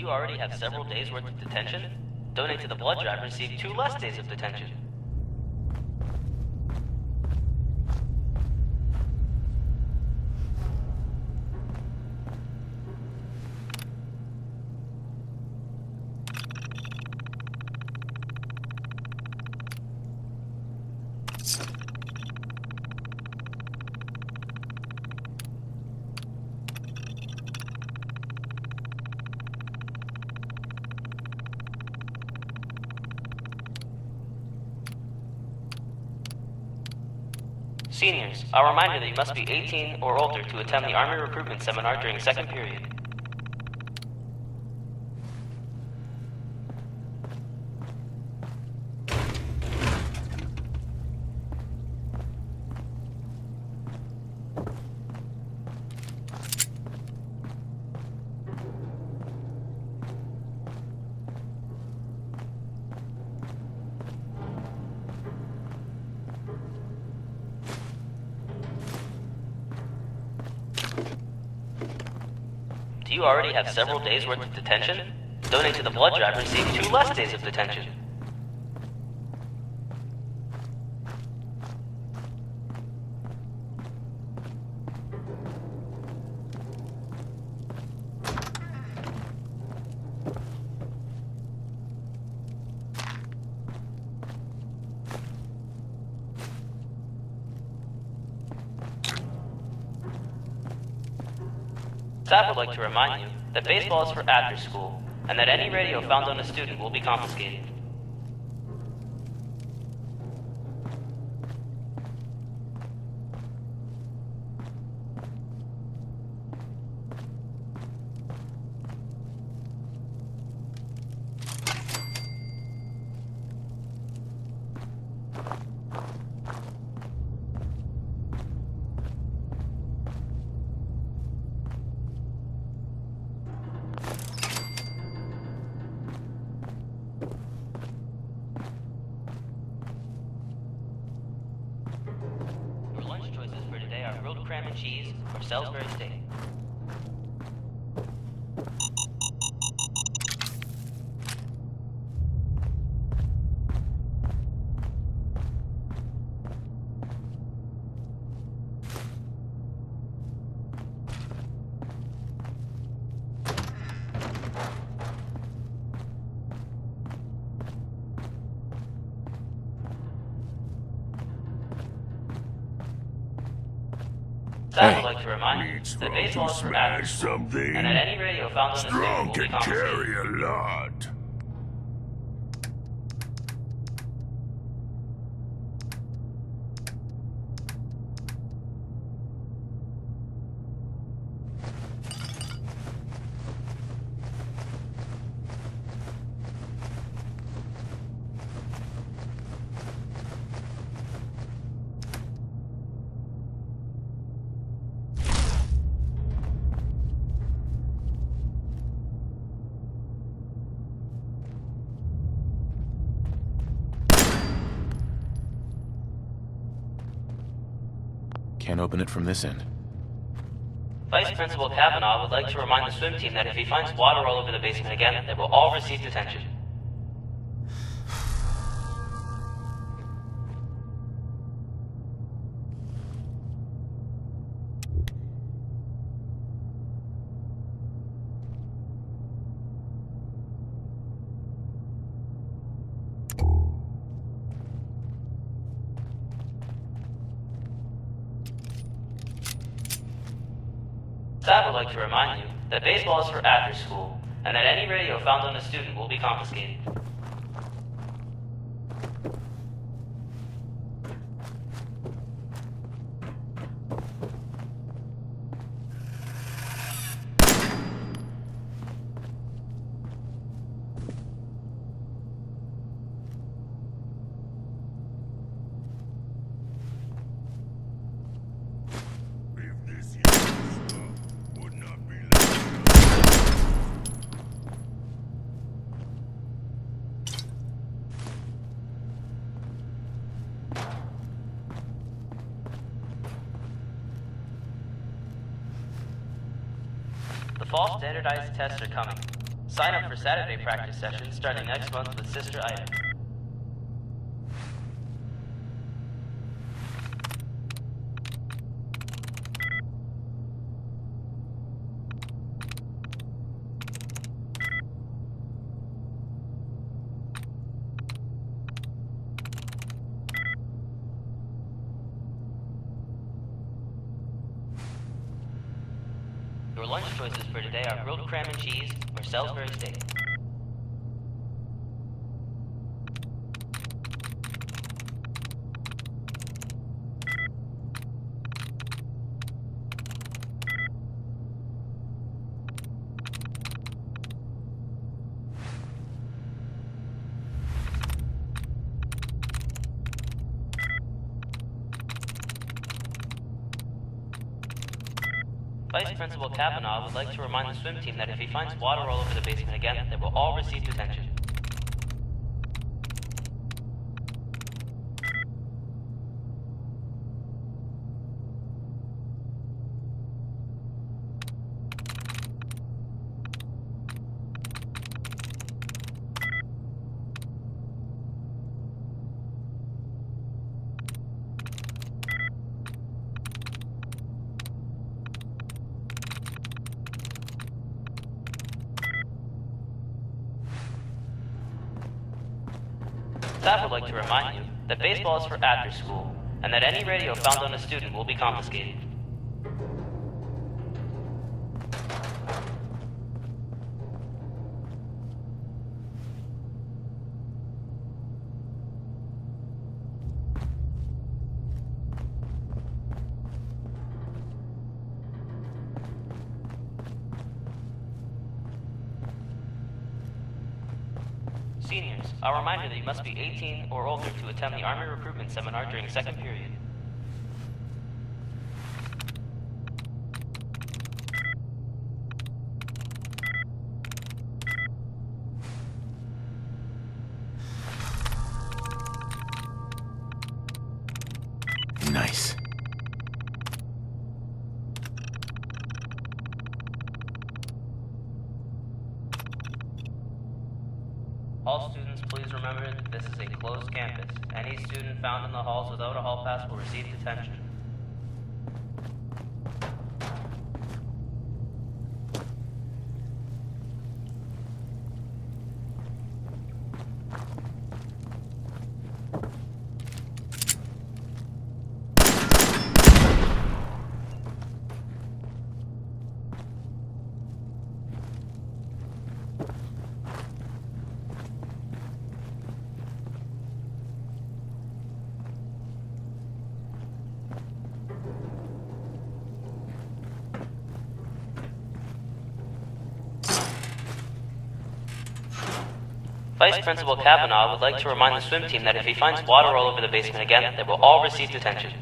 you already have several days worth of detention? Donate to the blood drive and receive 2 less days of detention. Seniors, I'll remind you that you must be 18 or older to attend the Army Recruitment Seminar during second period. Do you already have several days worth of detention? Donate to the blood drive and receive 2 less days of detention. Staff would like to remind you that baseball is for after school, and that any radio found on a student will be confiscated. Grilled cram and cheese, or Salisbury steak. I would like to remind you that baseball is for after school, and that any radio found on the station will be confiscated. Carry a lot. Can't open it from this end. Vice Principal Kavanaugh would like to remind the swim team that if he finds water all over the basement again, they will all receive detention. Staff would like to remind you that baseball is for after school, and that any radio found on a student will be confiscated. The fall standardized tests are coming. Sign up for Saturday practice sessions starting next month with Sister Ida. Your lunch choices for today are grilled cram and cheese or Salisbury steak. Vice Principal Kavanaugh would like to remind the swim team that if he finds water all over the basement again, they will all receive detention. Staff would like to remind you that baseball is for after school, and that any radio found on a student will be confiscated. Seniors, a reminder that you must be 18 or older to attend the Army Recruitment Seminar during second period. Nice. All students, please remember that this is a closed campus. Any student found in the halls without a hall pass will receive detention. Vice Principal Kavanaugh would like to remind the swim team that if he finds water all over the basement again, they will all receive detention.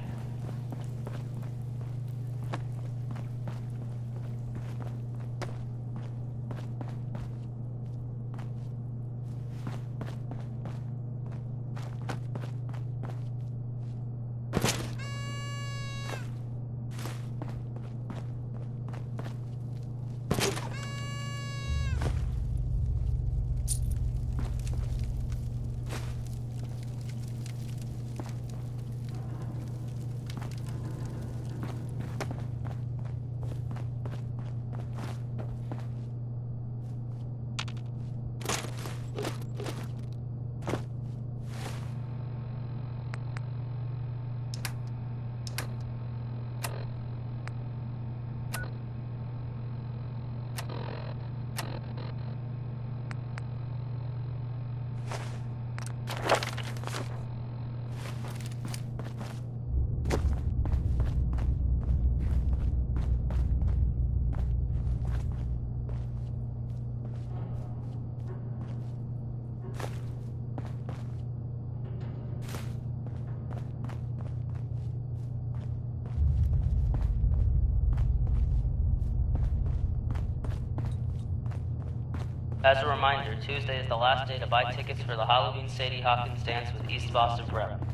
As a reminder, Tuesday is the last day to buy tickets for the Halloween Sadie Hawkins dance with East Boston Prep.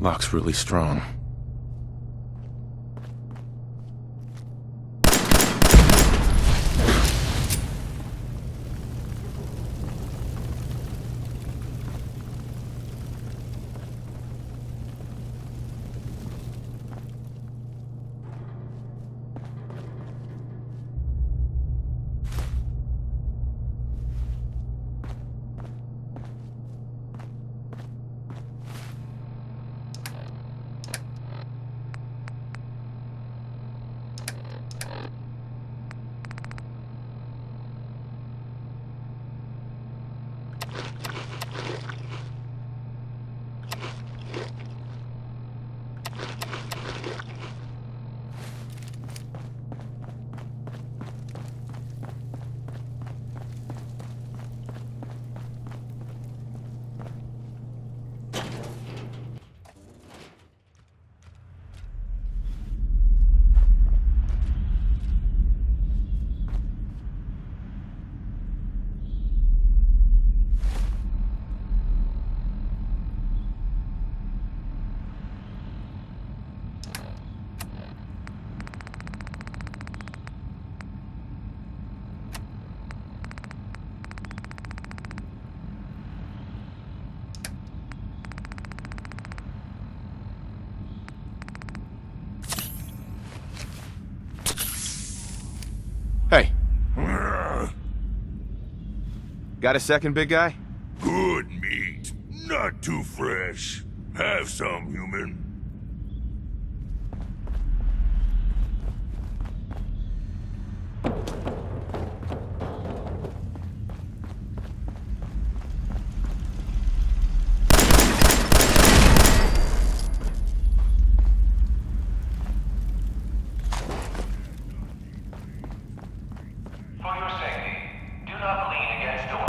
Lock's really strong. Hey. Got a second, big guy? Good meat. Not too fresh. Have some, human. For your safety, do not lean against doors.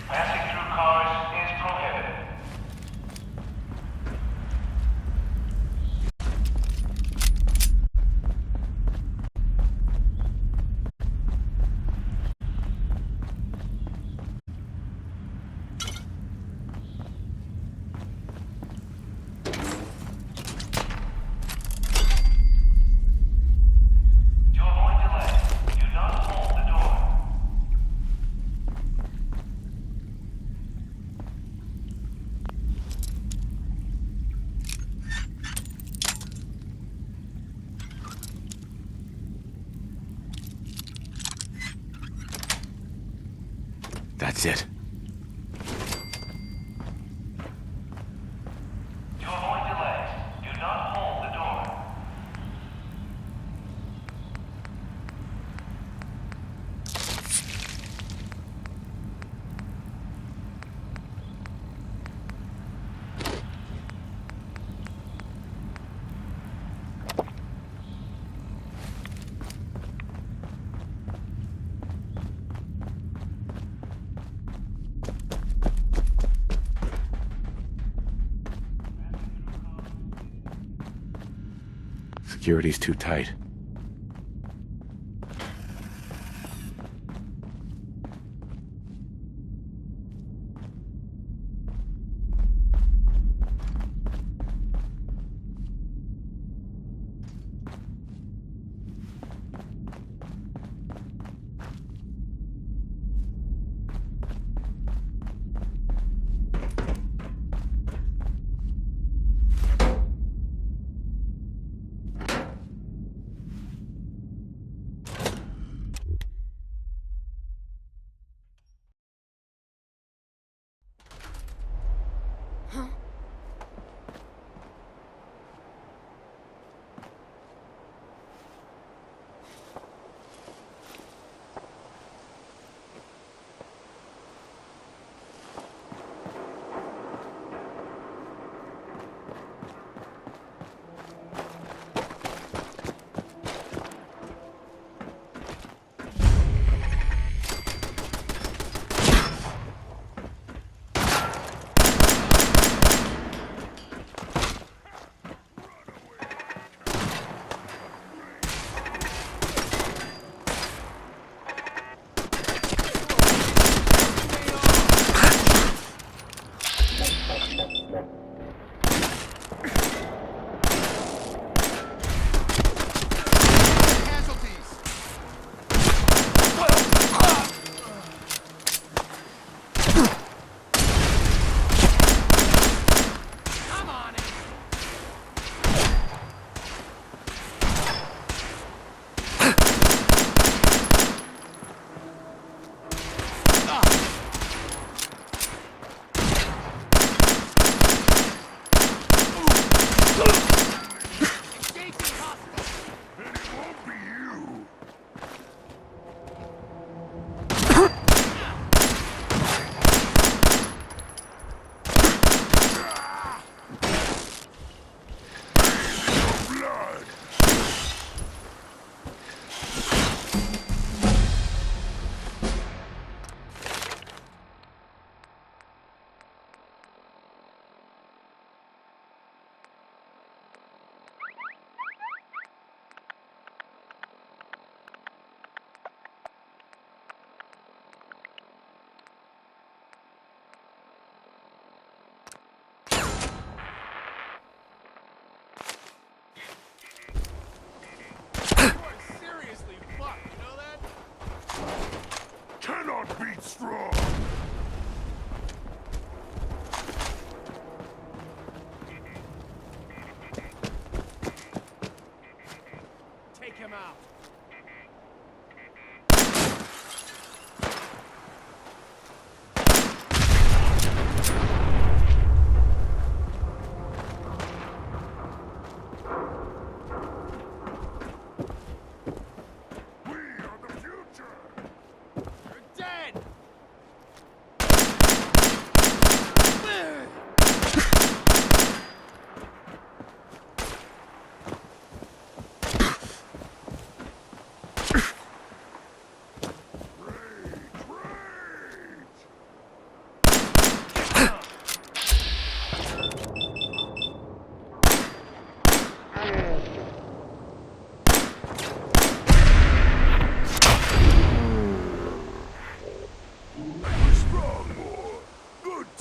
Passing through cars is prohibited. To avoid delay, do not hold the door. That's it. To avoid delays, do not hold the door. Security's too tight.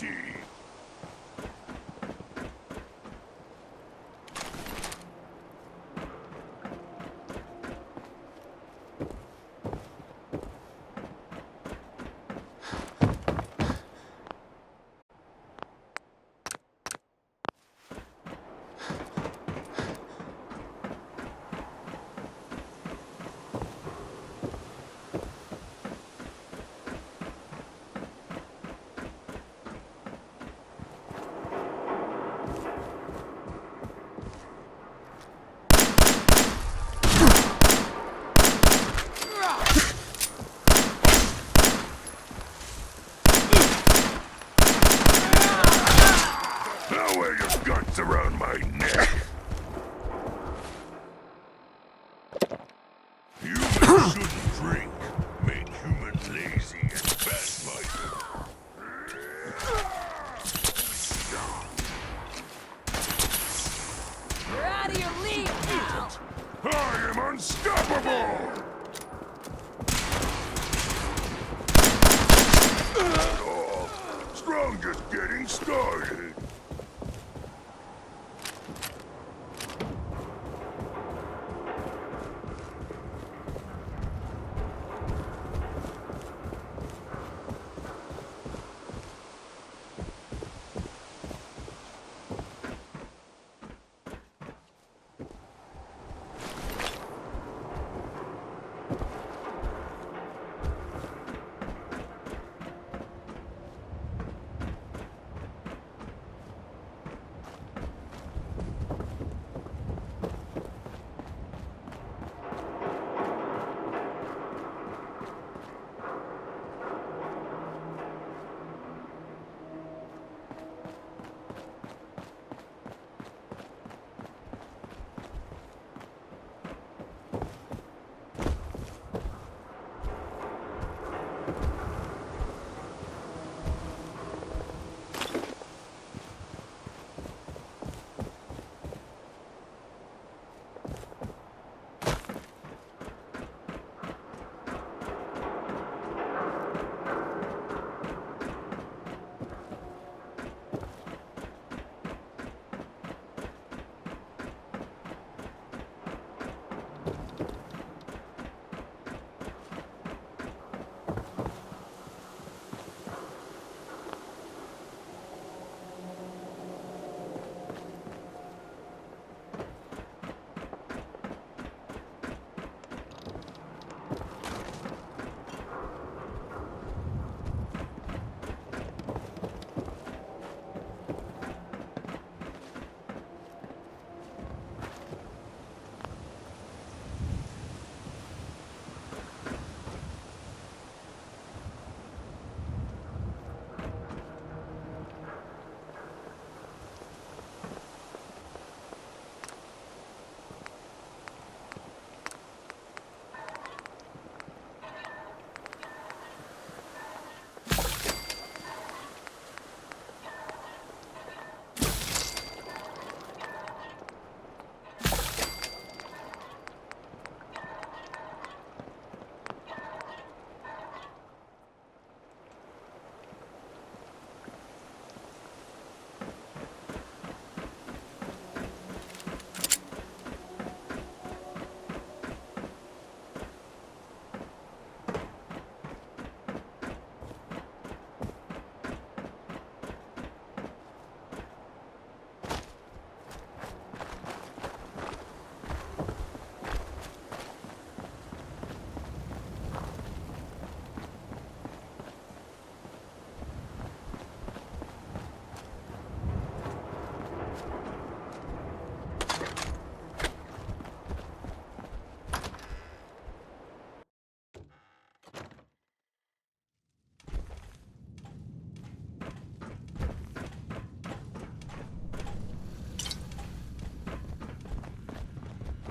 empty. Now wear your guts around my neck. Humans shouldn't drink. Make humans lazy and backbiters. You're out of your league now! I am unstoppable! Oh, strong just getting started.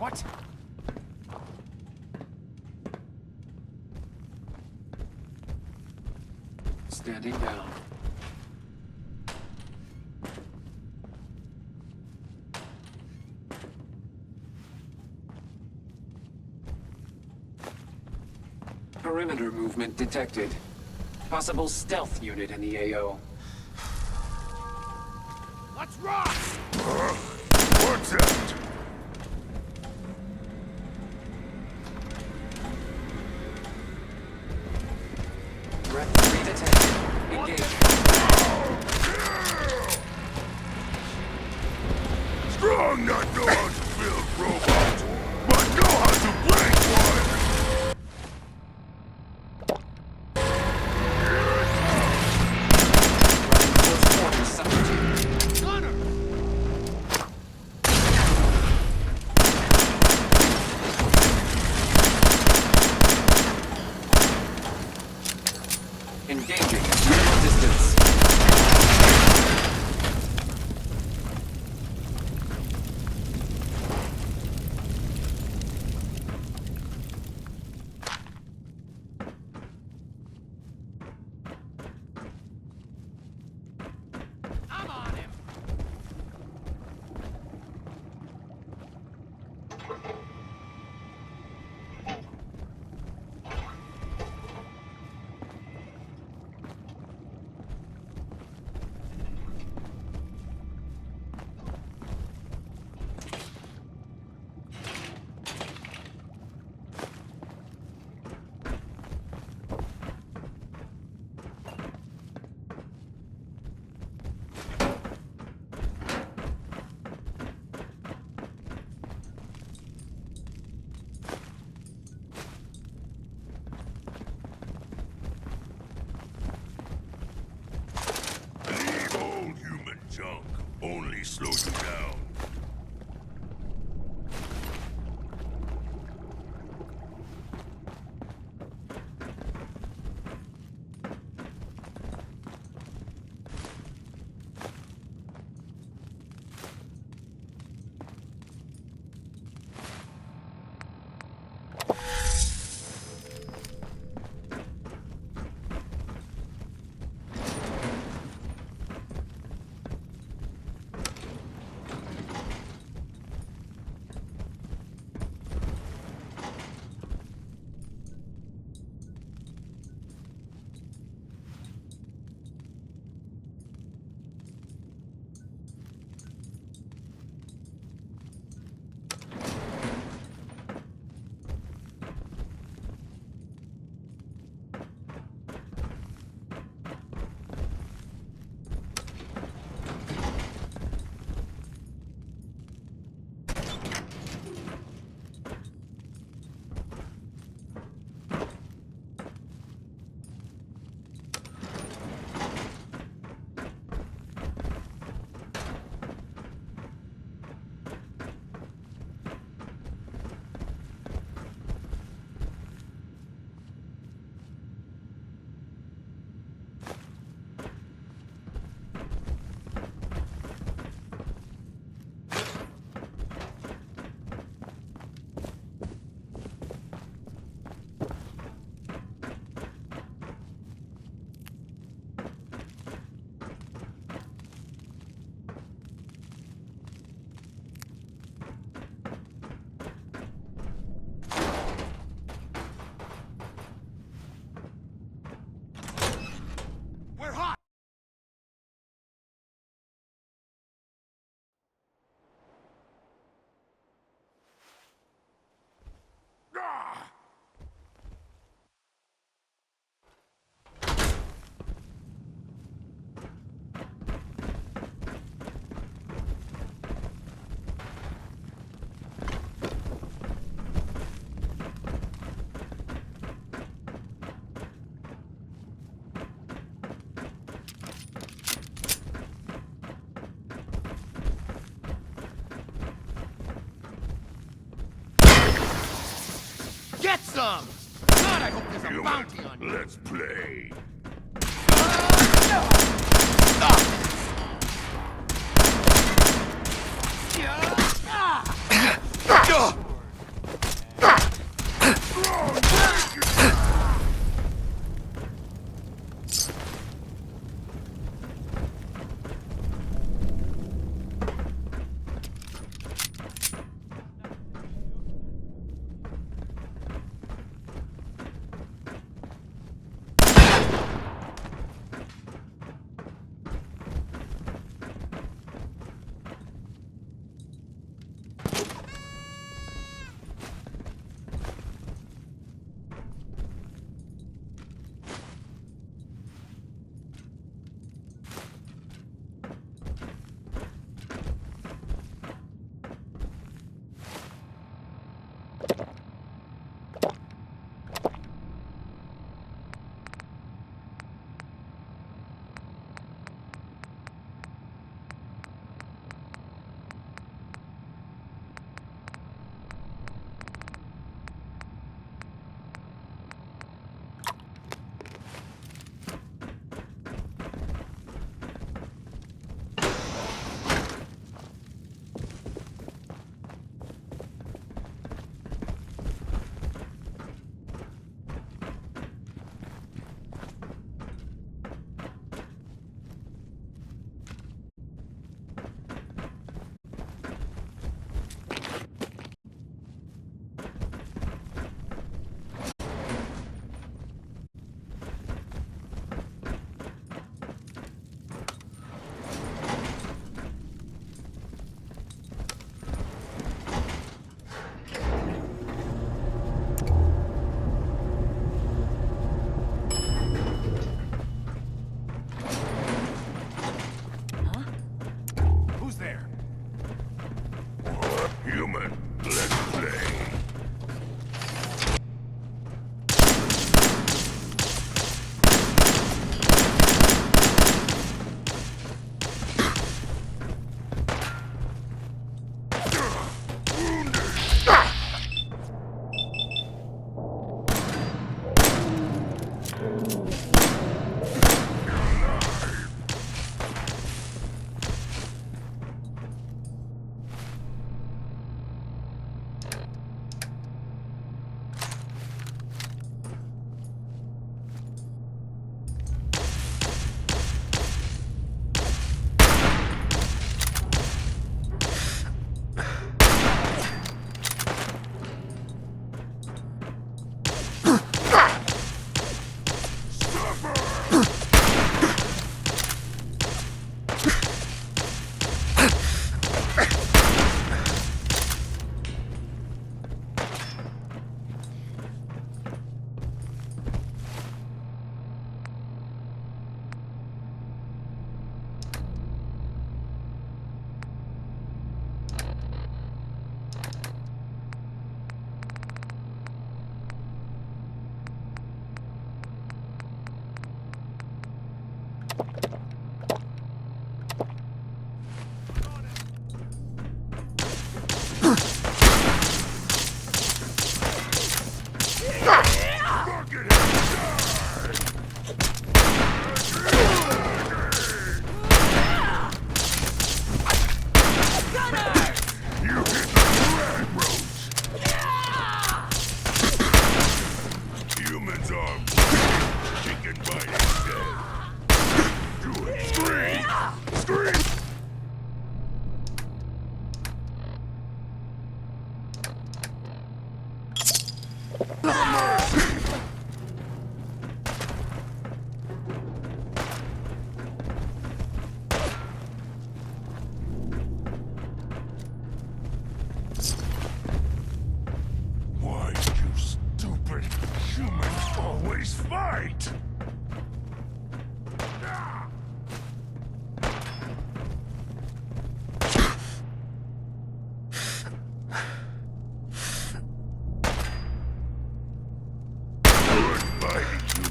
What? Standing down. Perimeter movement detected. Possible stealth unit in the AO. Let's rock! What's that? Threat 3 detected. Engage. Strong not know how to build robots, but know how to break one! Close quarters substitute. Gunner! Engaging at critical distance. I'm on him! Leave old human junk. Only slow you down. We're hot! Ah! Get some! God, I hope there's a Human, bounty on you! let's play.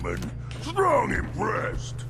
human. Strong impressed.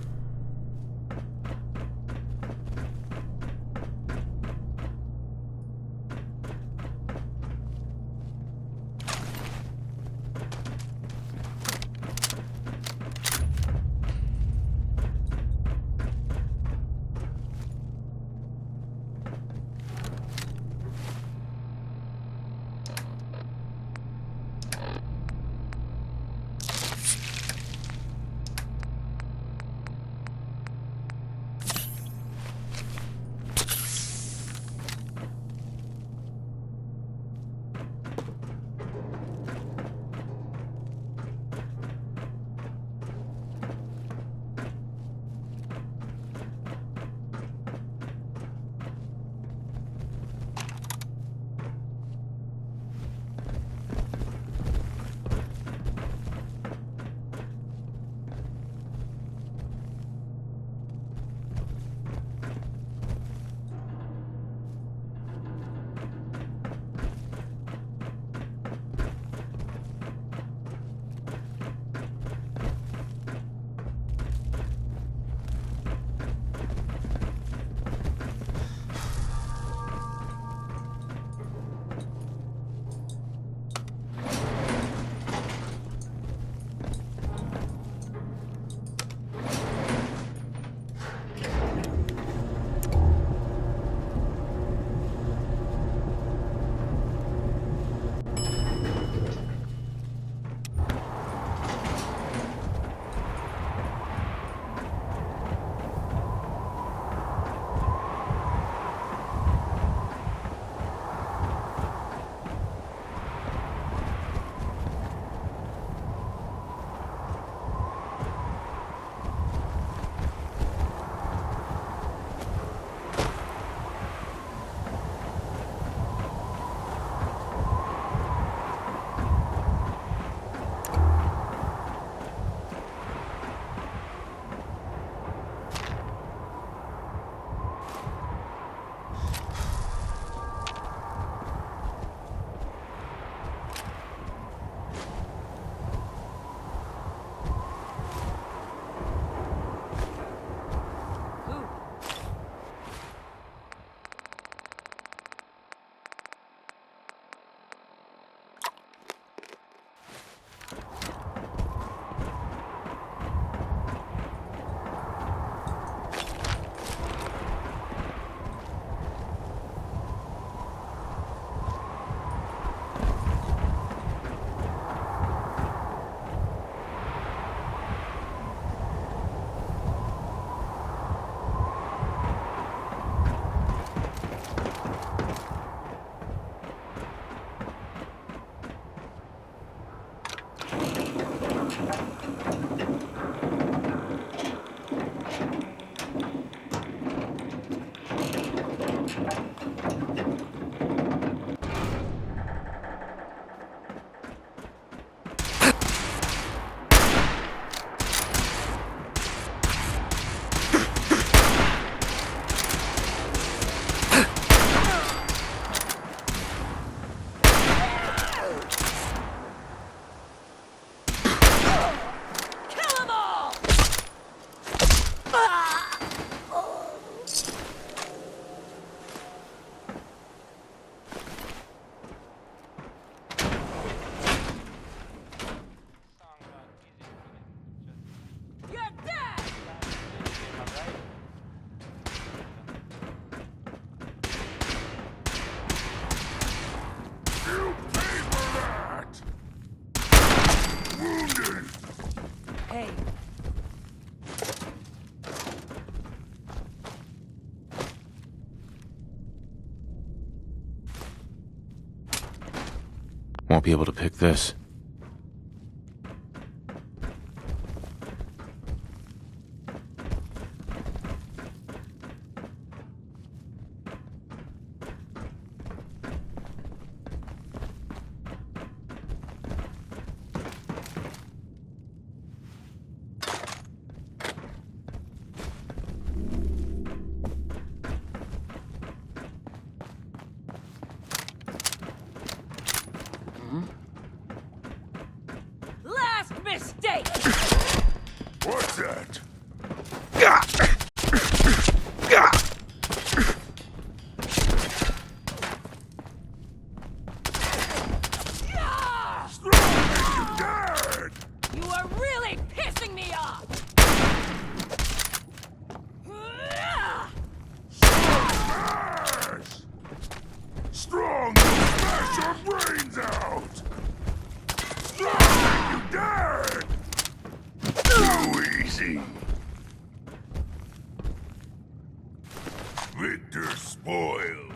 Won't be able to pick this. Victor spoils.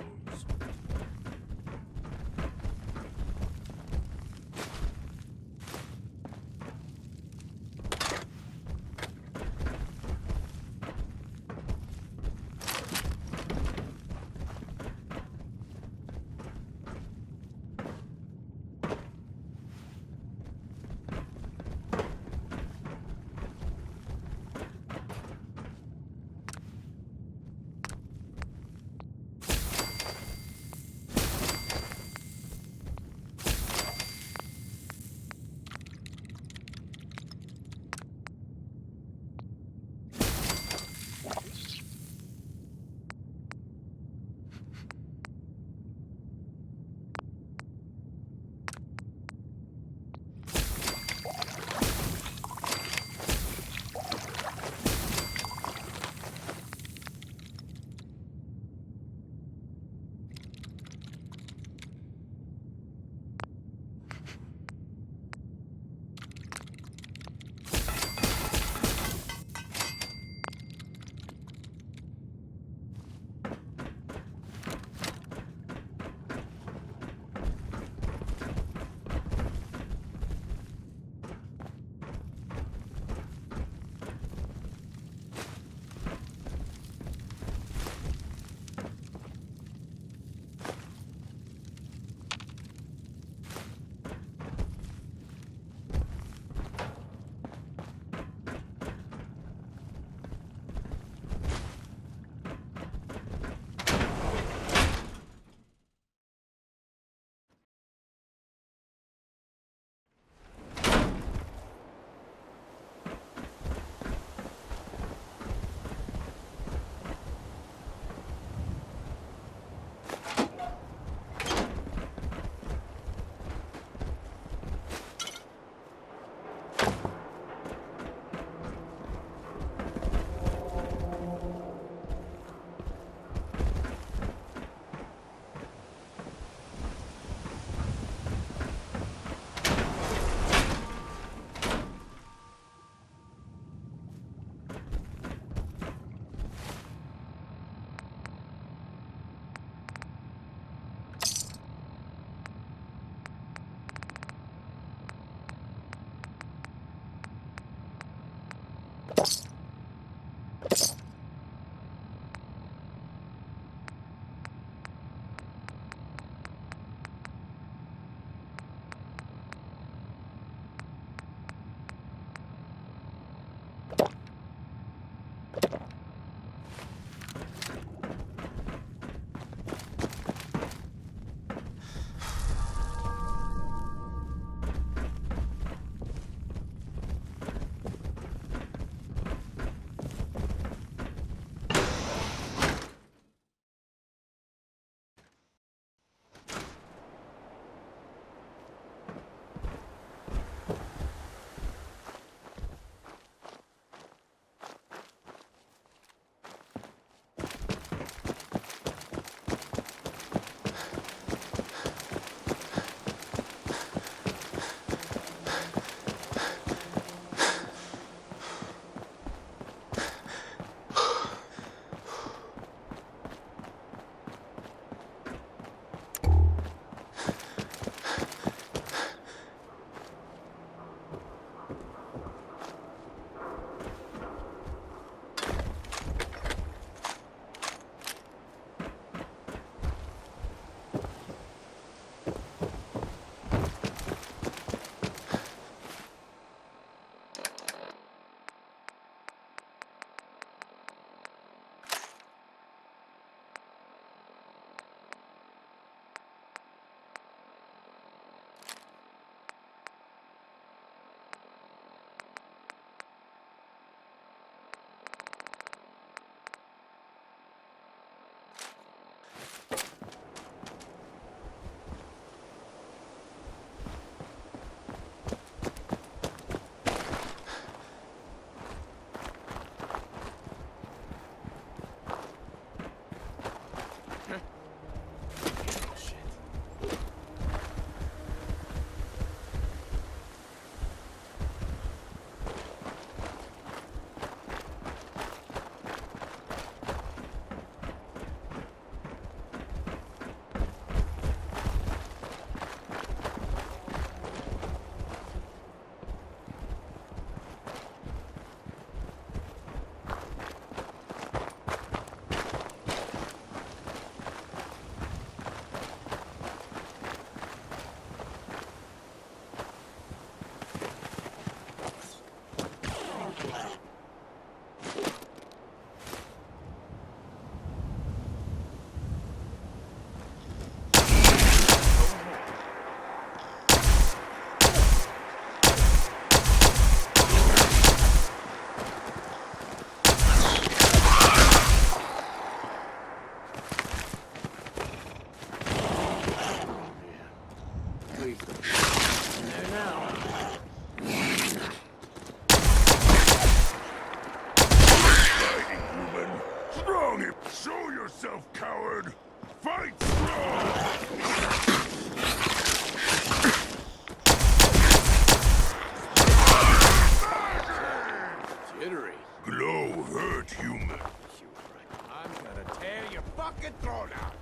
among him. Show yourself, coward. Fight strong. Jittery. Glow hurt human. I'm gonna tear your fucking throat out.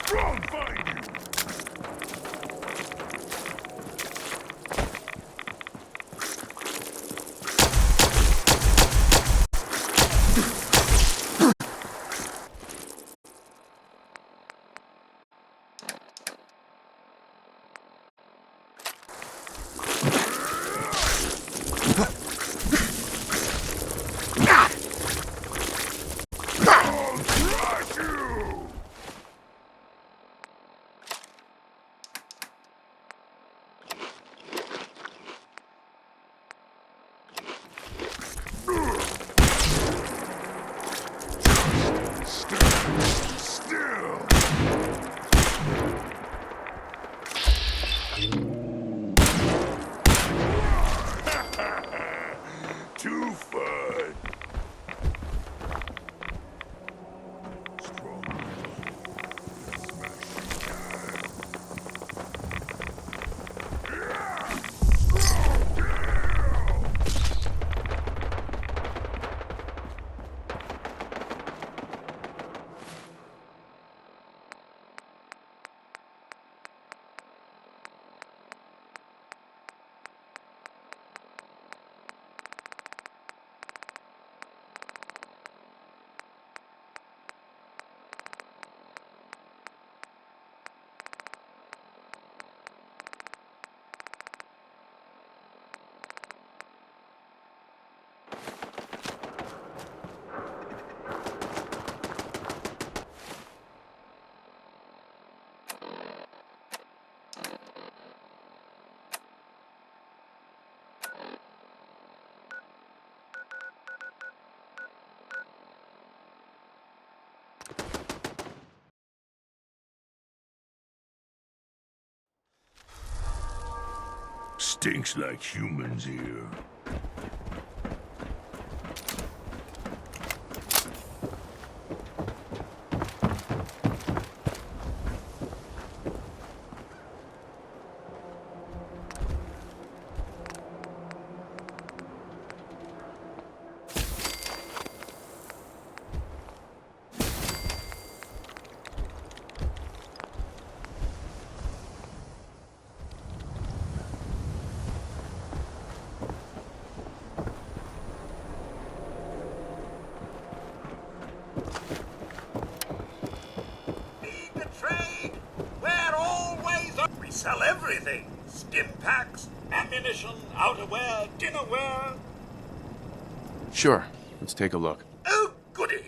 Strong find you. I'll crush you. Still. Too fun. Strong. Stinks like humans here. Need to trade? We're always up. We sell everything. Stim packs, ammunition, outerwear, dinnerware. Sure. Let's take a look. Oh, goody.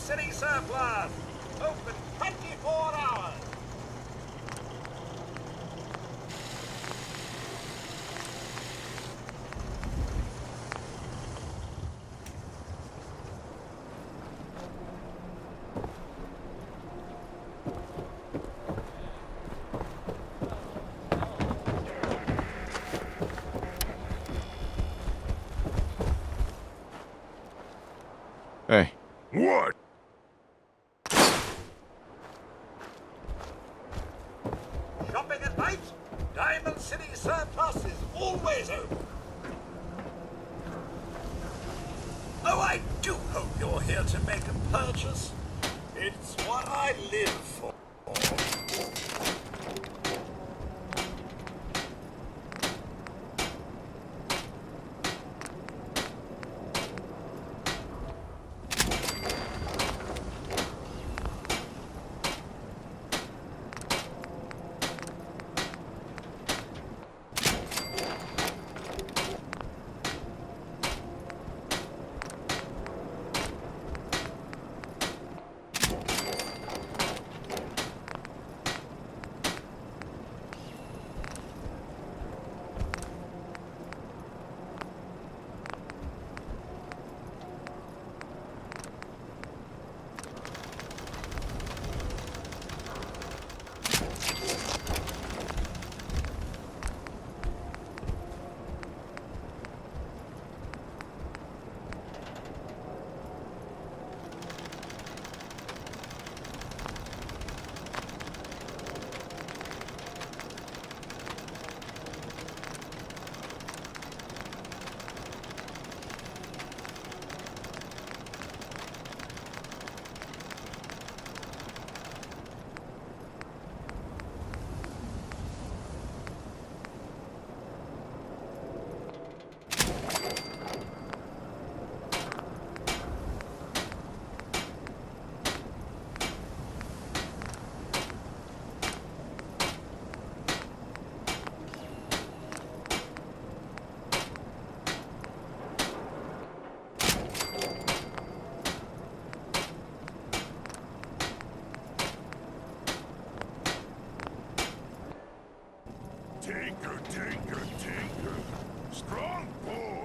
City Surplus. Open 24 hours. Hey, What? Shopping at night? Diamond City Surplus is always open. Oh, I do hope you're here to make a purchase. It's what I live for. Tinker, tinker, tinker. Strong boy.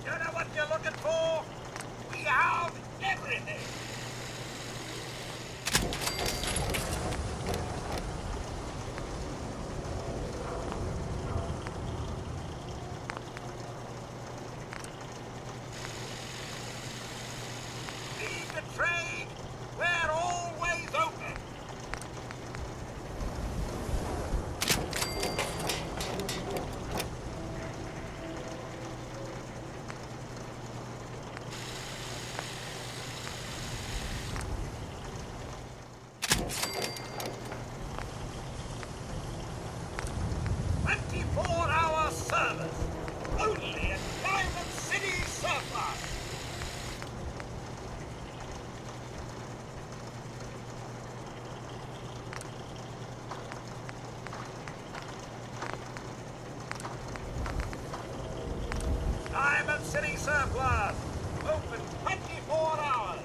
You know what you're looking for? We have everything. Need to trade? We're always open. Twenty-four-hour service. Only at Diamond City Surplus. Diamond City Surplus. Open 24 hours.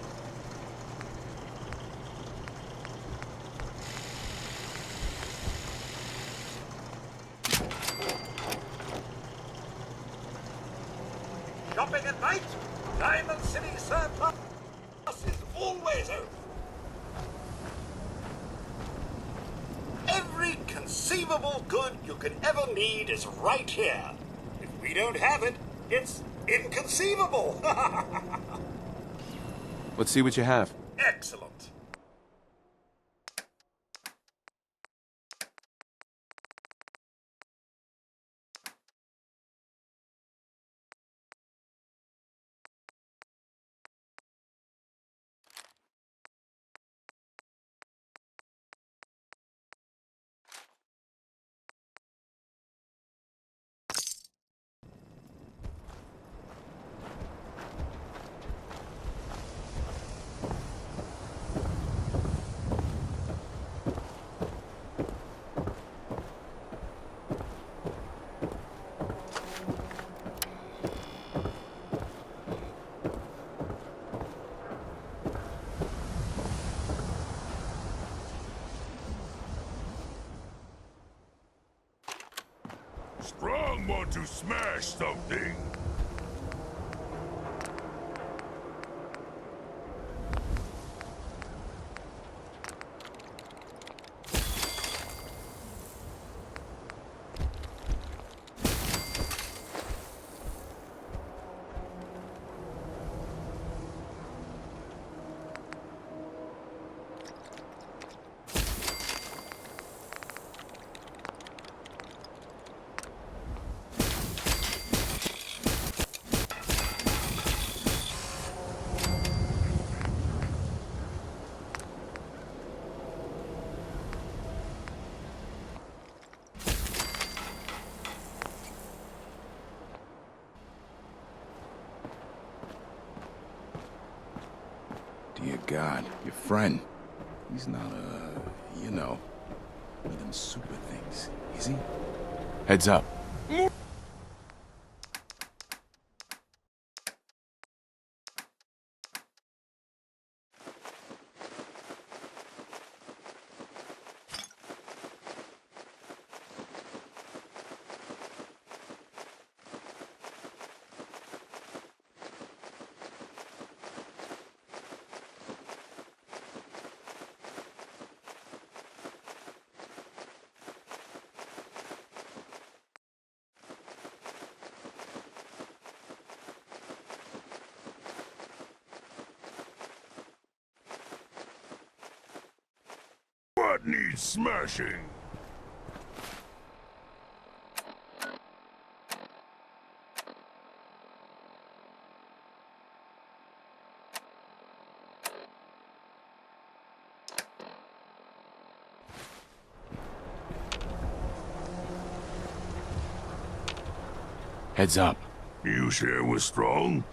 Shopping at night? Diamond City Surplus is always open. Every conceivable good you could ever need is right here. If we don't have it, it's inconceivable. let's see what you have. Excellent. want to smash something? Dear God, your friend. He's not you know, one of them super things, is he? Heads up. What needs smashing? Heads up. You share with Strong?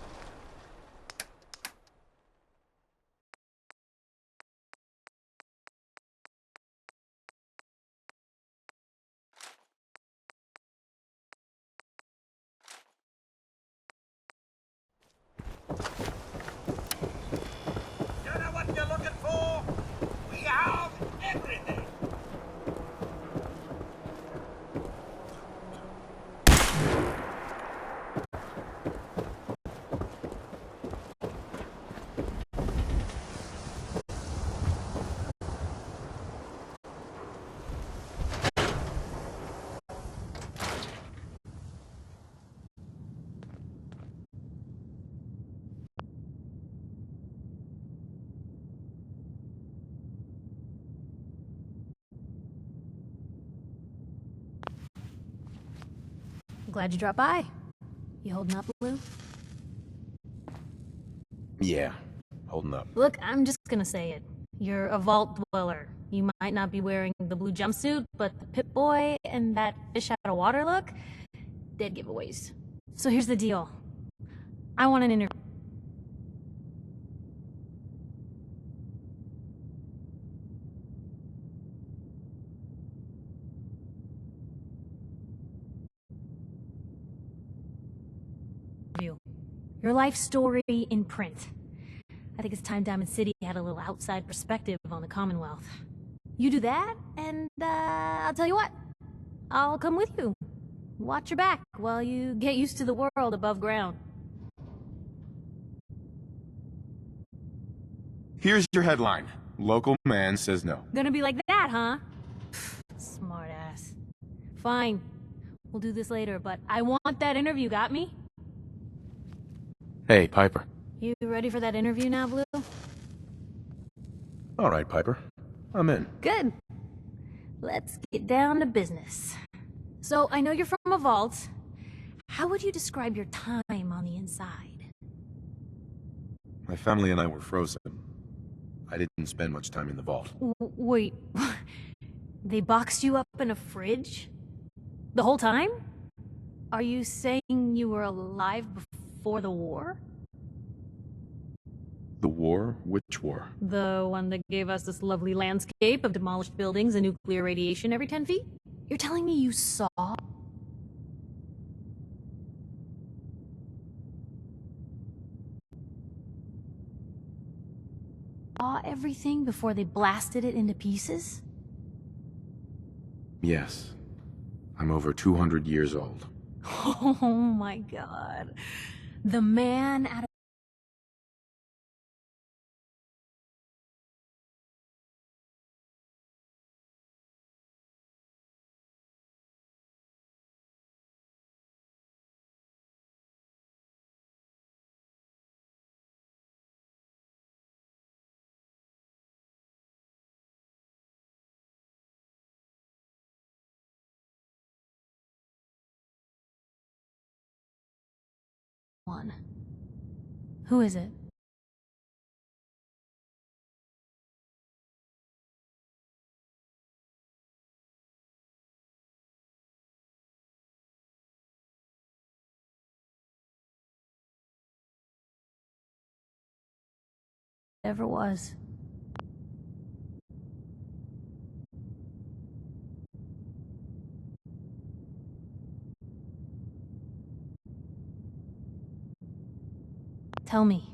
You know what you're looking for? We have everything. Glad you dropped by. You holding up, Blue? Yeah, holding up. Look, I'm just gonna say it. You're a vault dweller. You might not be wearing the blue jumpsuit, but the Pip-Boy and that fish out of water look, dead giveaways. So here's the deal. I want an interview. Your life story in print. I think it's time Diamond City had a little outside perspective on the Commonwealth. You do that, and I'll tell you what. I'll come with you. Watch your back while you get used to the world above ground. Here's your headline. Local man says no. Gonna be like that, huh? Smart ass. Fine. We'll do this later, but I want that interview, got me? Hey, Piper. You ready for that interview now, Blue? All right, Piper. I'm in. Good. Let's get down to business. So, I know you're from a vault. How would you describe your time on the inside? My family and I were frozen. I didn't spend much time in the vault. Wait, they boxed you up in a fridge? The whole time? Are you saying you were alive before the war? The war? Which war? The one that gave us this lovely landscape of demolished buildings and nuclear radiation every 10 feet? You're telling me you saw? Saw everything before they blasted it into pieces? Yes. I'm over 200 years old. Oh my god. The man out of one. Who is it? Ever was. Tell me,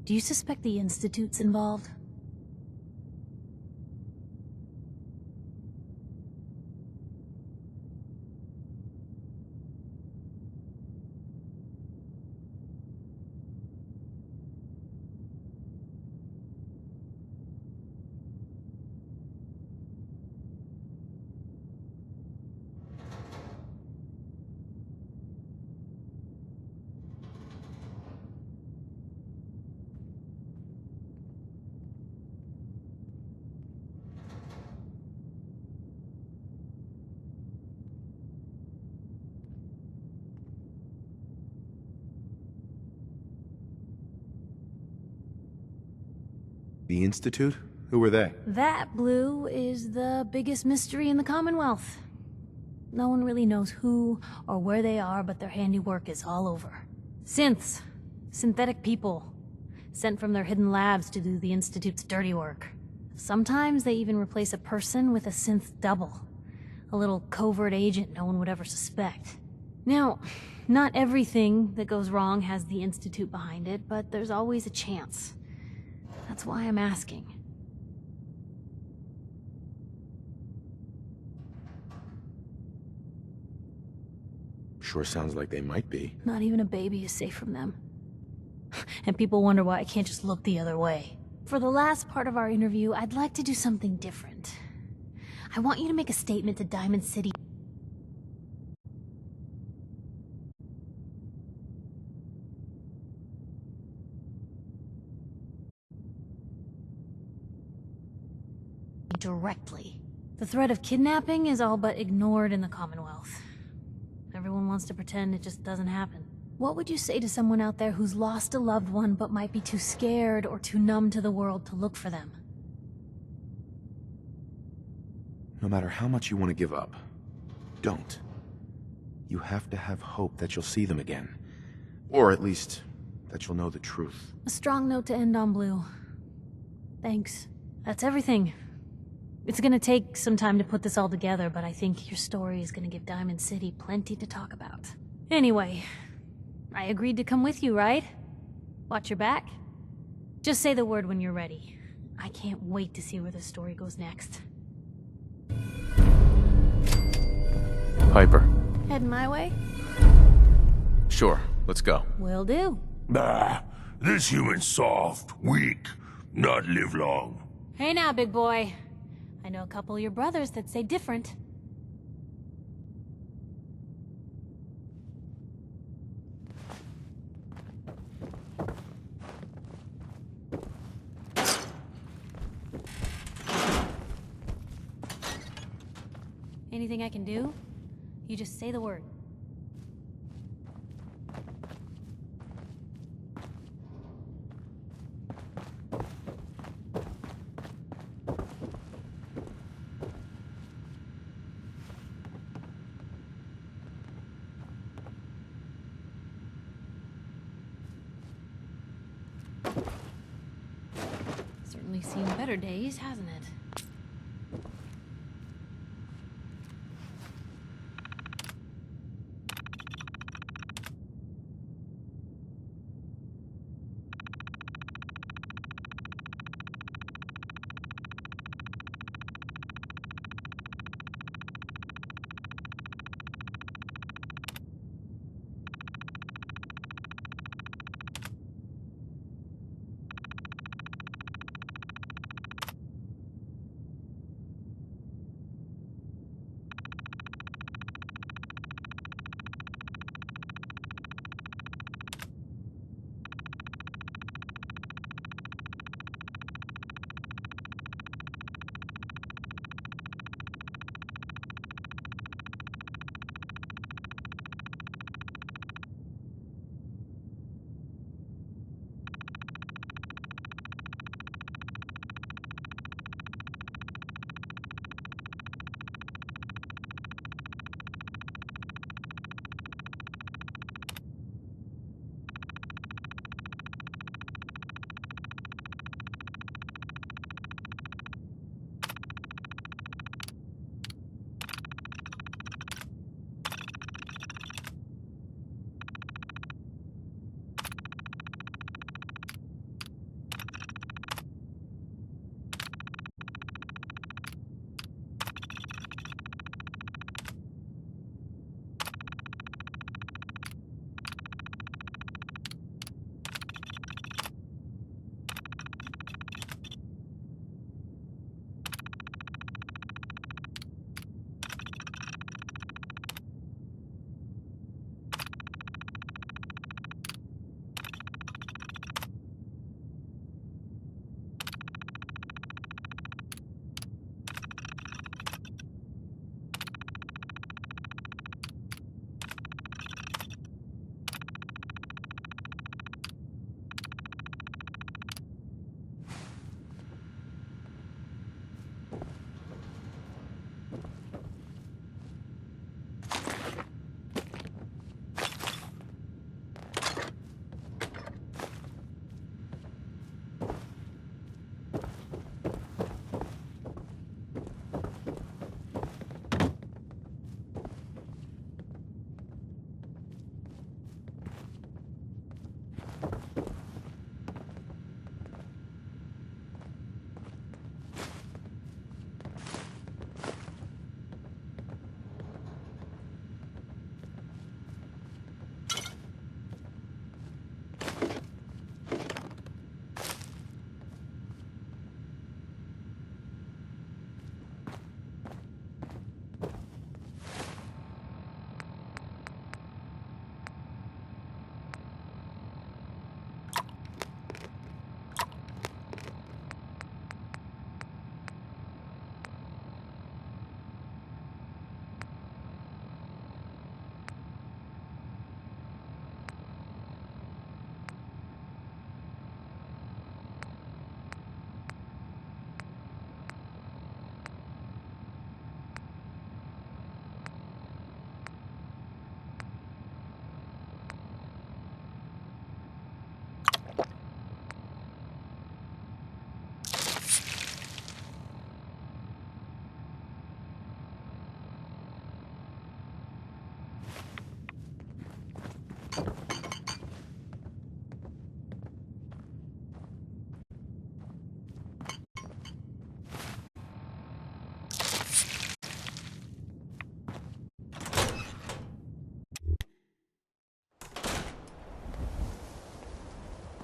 do you suspect the Institute's involved? The Institute? Who were they? That, Blue, is the biggest mystery in the Commonwealth. No one really knows who or where they are, but their handiwork is all over. Synths. Synthetic people. Sent from their hidden labs to do the Institute's dirty work. Sometimes they even replace a person with a synth double. A little covert agent no one would ever suspect. Now, not everything that goes wrong has the Institute behind it, but there's always a chance. That's why I'm asking. Sure sounds like they might be. Not even a baby is safe from them. And people wonder why I can't just look the other way. For the last part of our interview, I'd like to do something different. I want you to make a statement to Diamond City directly. The threat of kidnapping is all but ignored in the Commonwealth. Everyone wants to pretend it just doesn't happen. What would you say to someone out there who's lost a loved one but might be too scared or too numb to the world to look for them? No matter how much you want to give up, don't. You have to have hope that you'll see them again. Or at least, that you'll know the truth. A strong note to end on, Blue. Thanks. That's everything. It's gonna take some time to put this all together, but I think your story is gonna give Diamond City plenty to talk about. Anyway, I agreed to come with you, right? Watch your back? Just say the word when you're ready. I can't wait to see where the story goes next. Piper. Heading my way? Sure, let's go. Will do. Bah, this human's soft, weak, not live long. Hey now, big boy. I know a couple of your brothers that say different. Anything I can do? You just say the word. Certainly seen better days, hasn't it?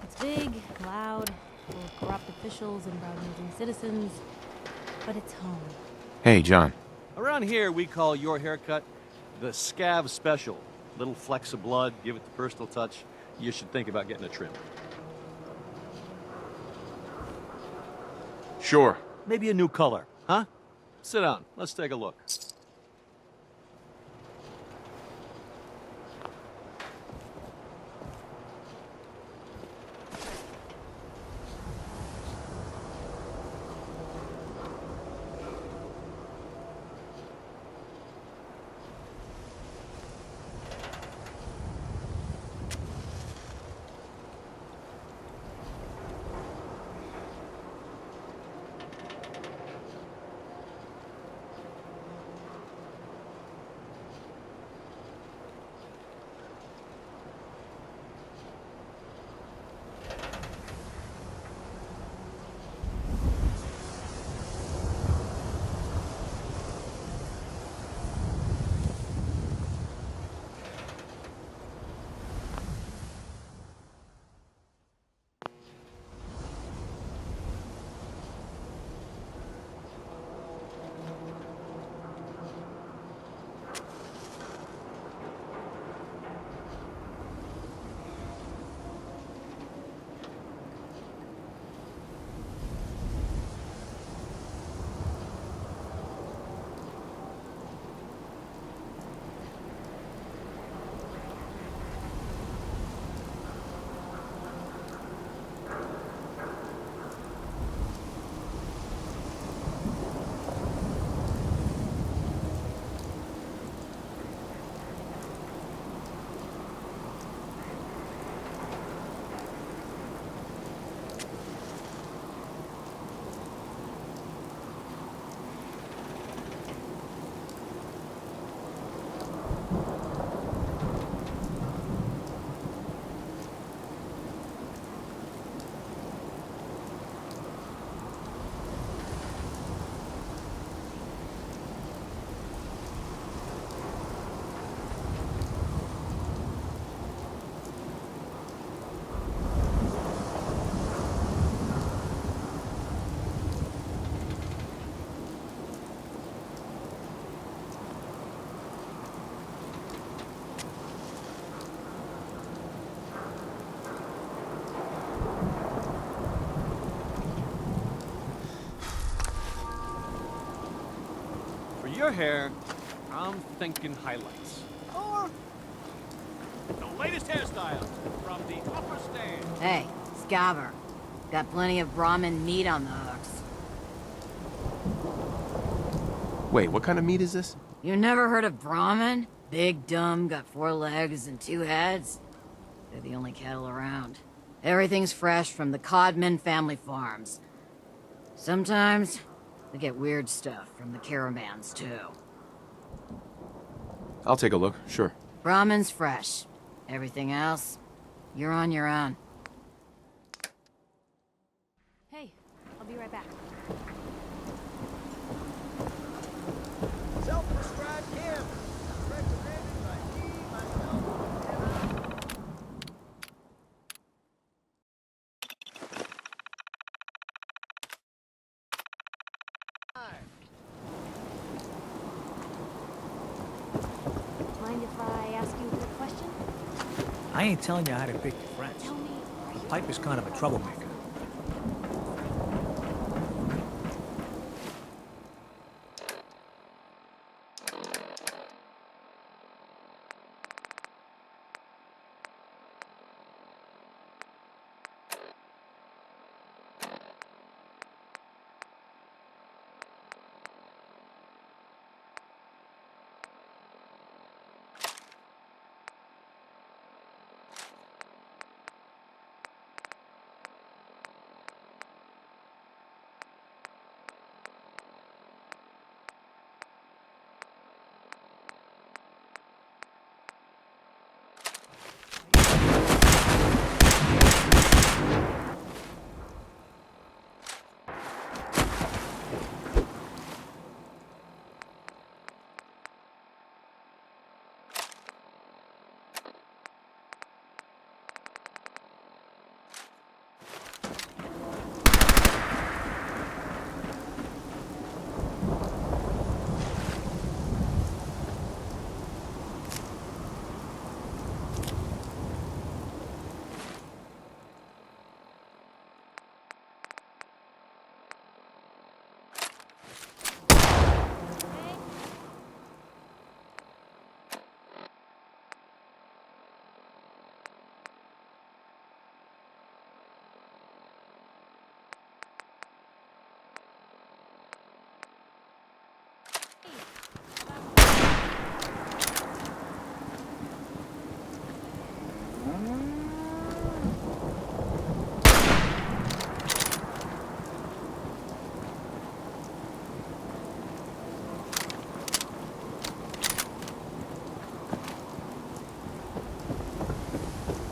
It's big, loud, full of corrupt officials and bad-moving citizens, but it's home. Hey, John. Around here, we call your haircut the scav special. Little flecks of blood, give it the personal touch. You should think about getting a trim. Sure. Maybe a new color, huh? Sit down. Let's take a look. Your hair, I'm thinking highlights. Or the latest hairstyle from the upper stand. Hey, Scaver. Got plenty of Brahmin meat on the hooks. Wait, what kind of meat is this? You never heard of Brahmin? Big, dumb, got 4 legs and 2 heads? They're the only cattle around. Everything's fresh from the Codman family farms. Sometimes, we get weird stuff from the caravans, too. I'll take a look, sure. Brahmin's fresh. Everything else, you're on your own. Hey, I'll be right back. Self-prescribed camp. Recommended by me, myself, Mind if I ask you a quick question? I ain't telling you how to pick your friends. Tell me, The Pipe is kind of a troublemaker.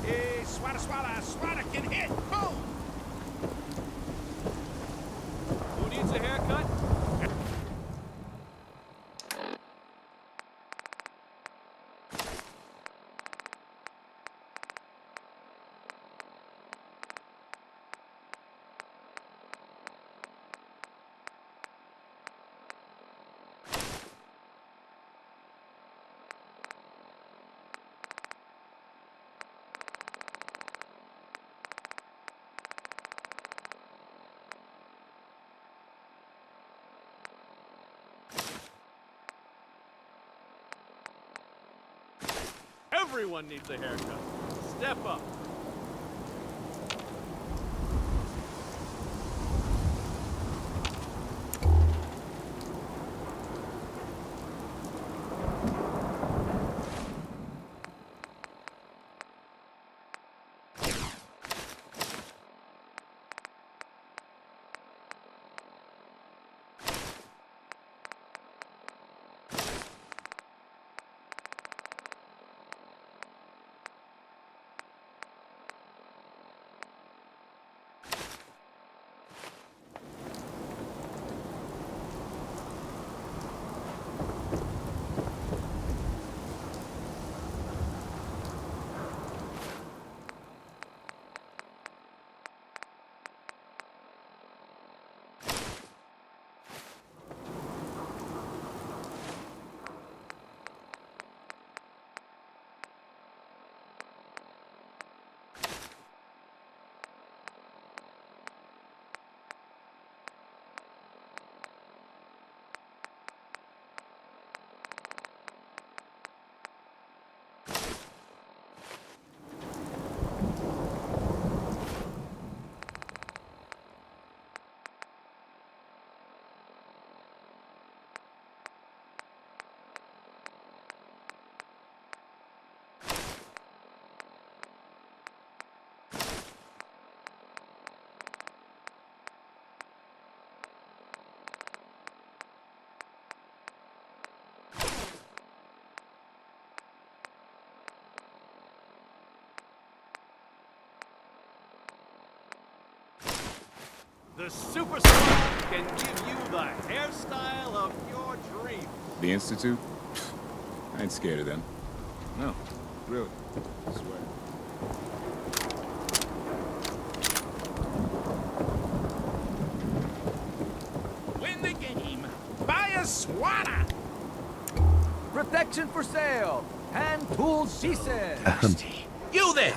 Hey, swada, swada, swada can hit. Boom! Who needs a haircut? Everyone needs a haircut. Step up. The super salon can give you the hairstyle of your dreams. The Institute? I ain't scared of them. No, really. I swear. Win the game. Buy a swatter. Protection for sale. Hand tools, she says. You there.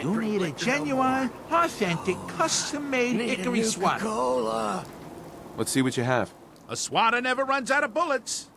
You need a genuine, authentic, custom-made hickory swatter. Let's see what you have. A swatter never runs out of bullets.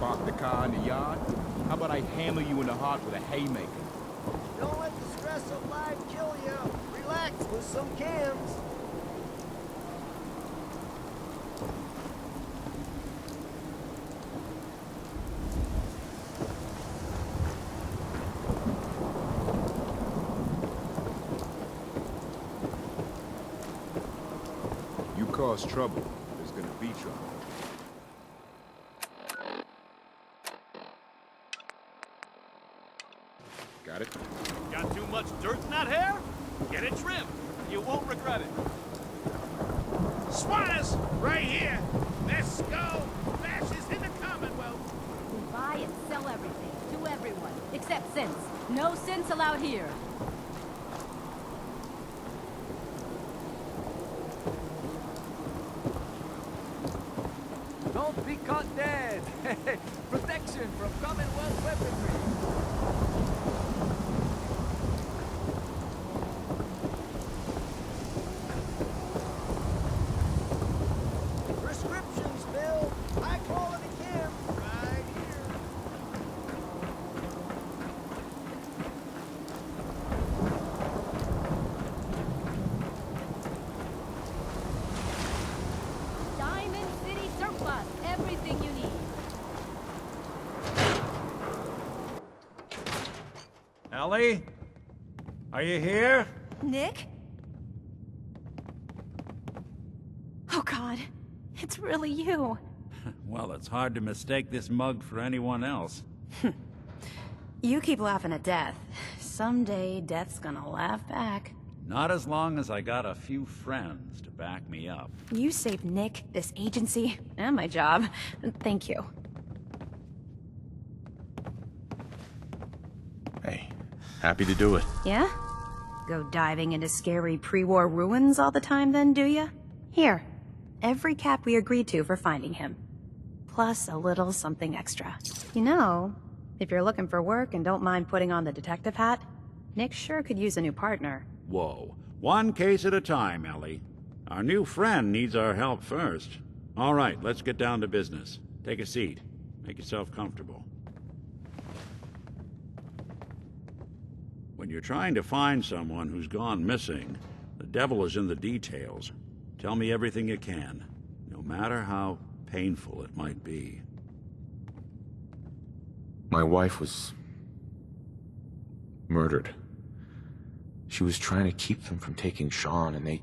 Park the car in the yard? How about I hammer you in the heart with a haymaker? Don't let the stress of life kill you. Relax with some cams. You cause trouble, there's gonna be trouble. Got it? Got too much dirt in that hair? Get it trimmed. You won't regret it. Swatters, right here. Let's go. Fascists in the Commonwealth. We buy and sell everything, to everyone, except sense. No sense allowed here. Don't be caught dead. Protection from Commonwealth weaponry. Prescriptions, Bill. High quality chem. Right here. Diamond City Surplus, everything you need. Ellie? Are you here? Nick? Oh God, it's really you. Well, it's hard to mistake this mug for anyone else. You keep laughing at death. Someday, death's gonna laugh back. Not as long as I got a few friends to back me up. You saved Nick, this agency, and my job. Thank you. Hey, happy to do it. Yeah? Go diving into scary pre-war ruins all the time then, do ya? Here, every cap we agreed to for finding him. Plus a little something extra. You know, if you're looking for work and don't mind putting on the detective hat, Nick sure could use a new partner. Whoa. One case at a time, Ellie. Our new friend needs our help first. All right, let's get down to business. Take a seat. Make yourself comfortable. When you're trying to find someone who's gone missing, the devil is in the details. Tell me everything you can, no matter how painful it might be. My wife was murdered. She was trying to keep them from taking Sean, and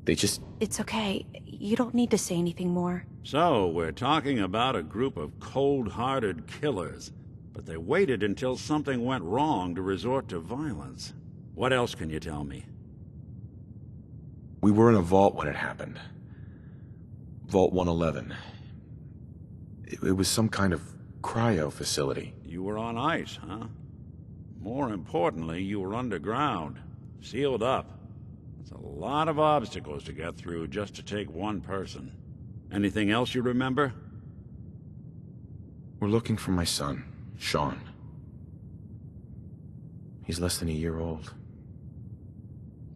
they just... It's okay. You don't need to say anything more. So, we're talking about a group of cold-hearted killers, but they waited until something went wrong to resort to violence. What else can you tell me? We were in a vault when it happened. Vault 111. It was some kind of cryo facility. You were on ice, huh? More importantly, you were underground, sealed up. It's a lot of obstacles to get through just to take one person. Anything else you remember? We're looking for my son, Sean. He's less than a year old.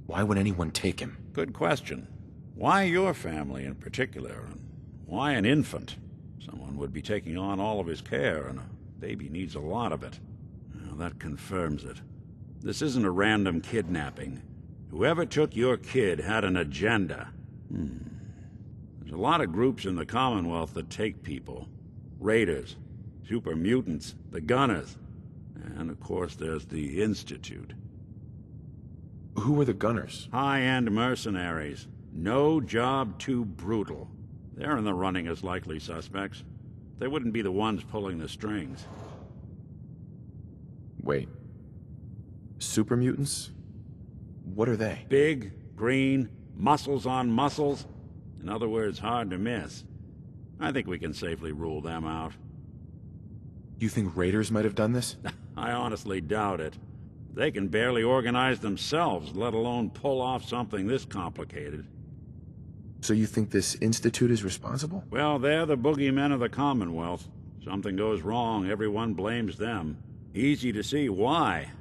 Why would anyone take him? Good question. Why your family in particular? And why an infant? Someone would be taking on all of his care, and a baby needs a lot of it. Well, that confirms it. This isn't a random kidnapping. Whoever took your kid had an agenda. There's a lot of groups in the Commonwealth that take people. Raiders, super mutants, the Gunners, and of course there's the Institute. Who are the Gunners? High-end mercenaries. No job too brutal. They're in the running as likely suspects. They wouldn't be the ones pulling the strings. Wait. Super mutants? What are they? Big, green, muscles on muscles. In other words, hard to miss. I think we can safely rule them out. You think raiders might have done this? I honestly doubt it. They can barely organize themselves, let alone pull off something this complicated. So you think this Institute is responsible? Well, they're the boogeymen of the Commonwealth. Something goes wrong, everyone blames them. Easy to see why.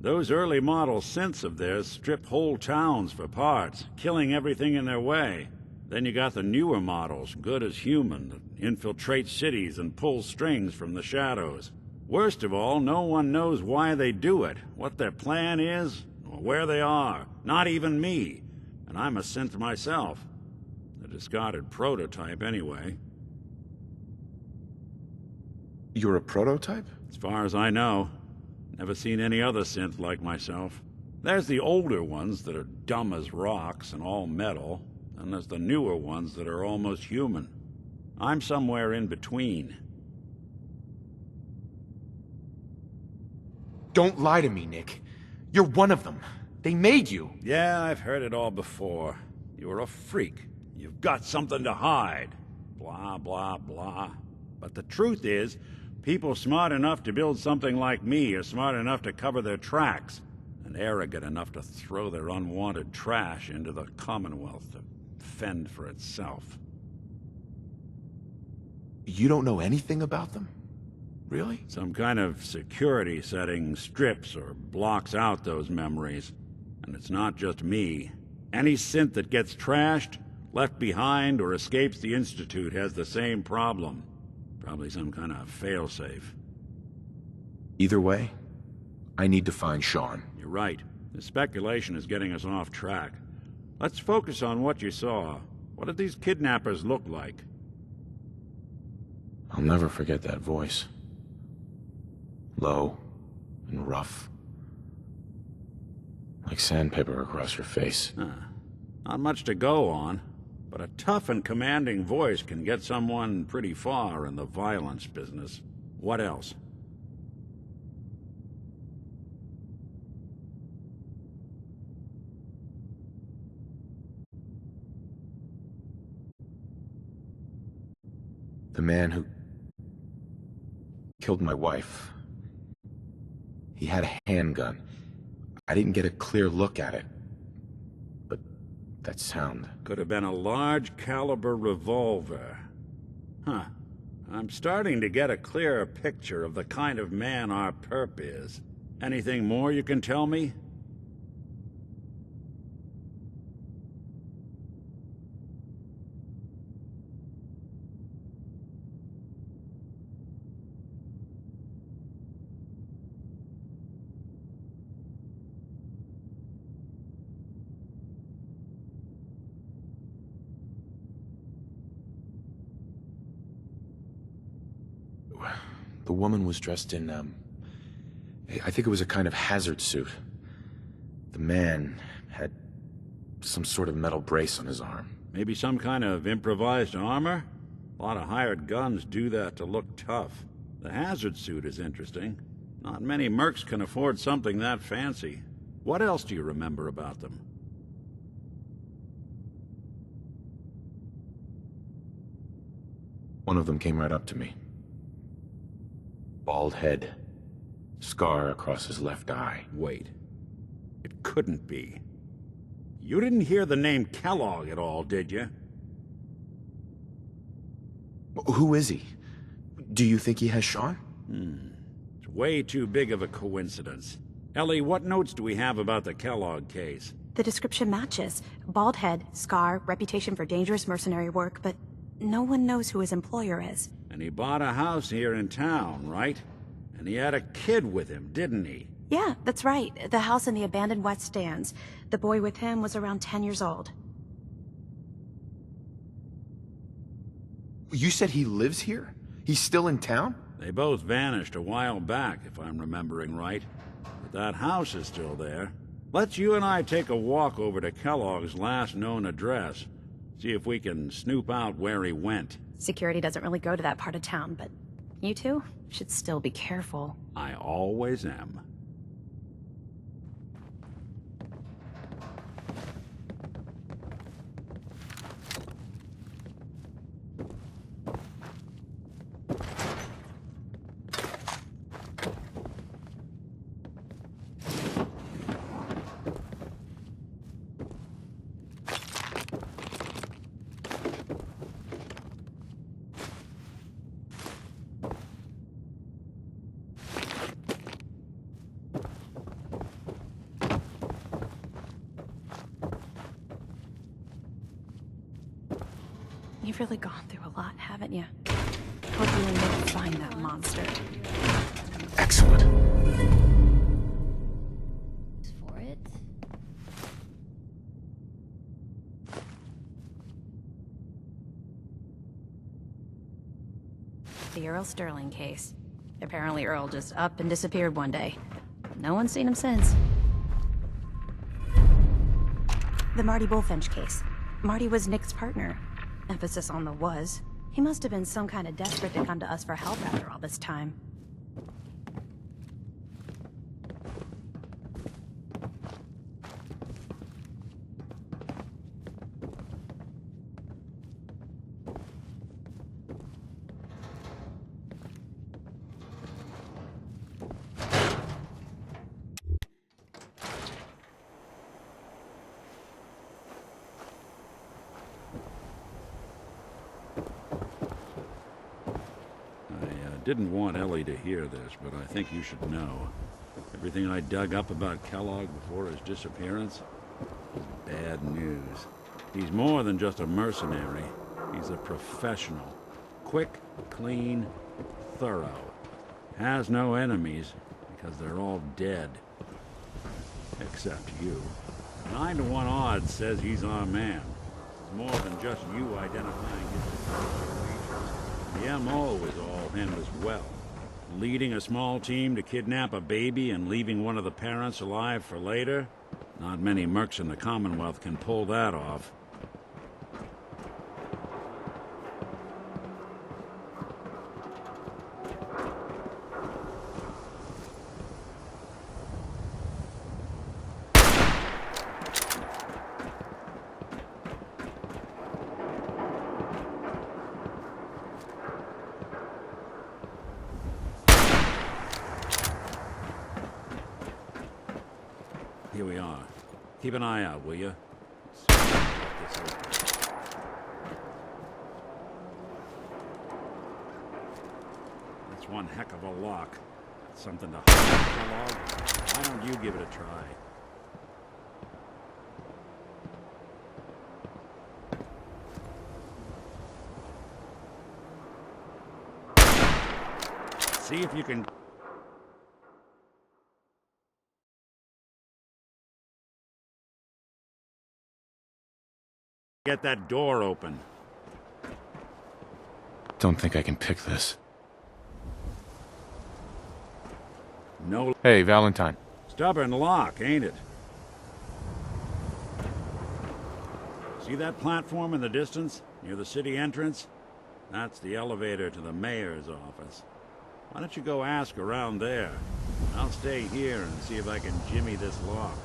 Those early model synths of theirs strip whole towns for parts, killing everything in their way. Then you got the newer models, good as human, that infiltrate cities and pull strings from the shadows. Worst of all, no one knows why they do it, what their plan is, or where they are. Not even me. And I'm a synth myself. A discarded prototype, anyway. You're a prototype? As far as I know. Never seen any other synth like myself. There's the older ones that are dumb as rocks and all metal, and there's the newer ones that are almost human. I'm somewhere in between. Don't lie to me, Nick. You're one of them. They made you. Yeah, I've heard it all before. You're a freak. You've got something to hide. Blah, blah, blah. But the truth is, people smart enough to build something like me are smart enough to cover their tracks, and arrogant enough to throw their unwanted trash into the Commonwealth to fend for itself. You don't know anything about them? Really? Some kind of security setting strips or blocks out those memories. And it's not just me. Any synth that gets trashed, left behind, or escapes the Institute has the same problem. Probably some kind of failsafe. Either way, I need to find Sean. You're right. The speculation is getting us off track. Let's focus on what you saw. What did these kidnappers look like? I'll never forget that voice. Low and rough. Like sandpaper across your face. Not much to go on, but a tough and commanding voice can get someone pretty far in the violence business. What else? The man who killed my wife. He had a handgun. I didn't get a clear look at it. But that sound... Could have been a large caliber revolver. Huh. I'm starting to get a clearer picture of the kind of man our perp is. Anything more you can tell me? The woman was dressed in, I think it was a kind of hazard suit. The man had some sort of metal brace on his arm. Maybe some kind of improvised armor? A lot of hired guns do that to look tough. The hazard suit is interesting. Not many mercs can afford something that fancy. What else do you remember about them? One of them came right up to me. Bald head. Scar across his left eye. Wait. It couldn't be. You didn't hear the name Kellogg at all, did you? Who is he? Do you think he has Sean? It's way too big of a coincidence. Ellie, what notes do we have about the Kellogg case? The description matches. Bald head, scar, reputation for dangerous mercenary work, but no one knows who his employer is. And he bought a house here in town, right? And he had a kid with him, didn't he? Yeah, that's right. The house in the abandoned West Stands. The boy with him was around 10 years old. You said he lives here? He's still in town? They both vanished a while back, if I'm remembering right. But that house is still there. Let's you and I take a walk over to Kellogg's last known address. See if we can snoop out where he went. Security doesn't really go to that part of town, but you two should still be careful. I always am. You've really gone through a lot, haven't you? Hope you and me find that monster. Excellent. For it. The Earl Sterling case. Apparently Earl just up and disappeared one day. No one's seen him since. The Marty Bullfinch case. Marty was Nick's partner. Emphasis on the was. He must have been some kind of desperate to come to us for help after all this time. Didn't want Ellie to hear this, but I think you should know. Everything I dug up about Kellogg before his disappearance is bad news. He's more than just a mercenary. He's a professional. Quick, clean, thorough. Has no enemies because they're all dead. Except you. 9 to 1 odds says he's our man. It's more than just you identifying his the MO is all him as well. Leading a small team to kidnap a baby and leaving one of the parents alive for later? Not many mercs in the Commonwealth can pull that off. Here we are. Keep an eye out, will you? That's one heck of a lock. Something to hold Kellogg. Why don't you give it a try? See if you can... get that door open. Don't think I can pick this. No. Hey, Valentine. Stubborn lock, ain't it? See that platform in the distance, near the city entrance? That's the elevator to the mayor's office. Why don't you go ask around there? I'll stay here and see if I can jimmy this lock.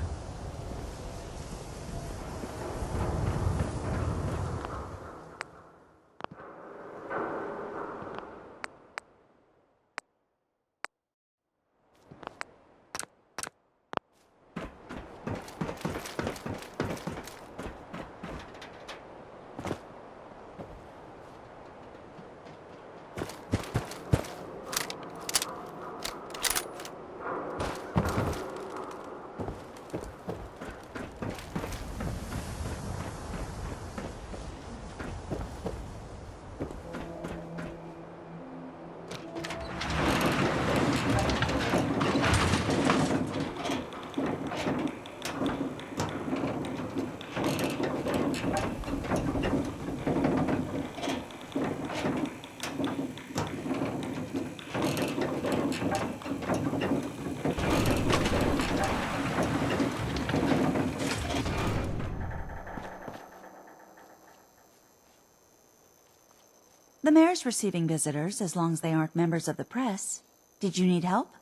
The mayor's receiving visitors as long as they aren't members of the press. Did you need help?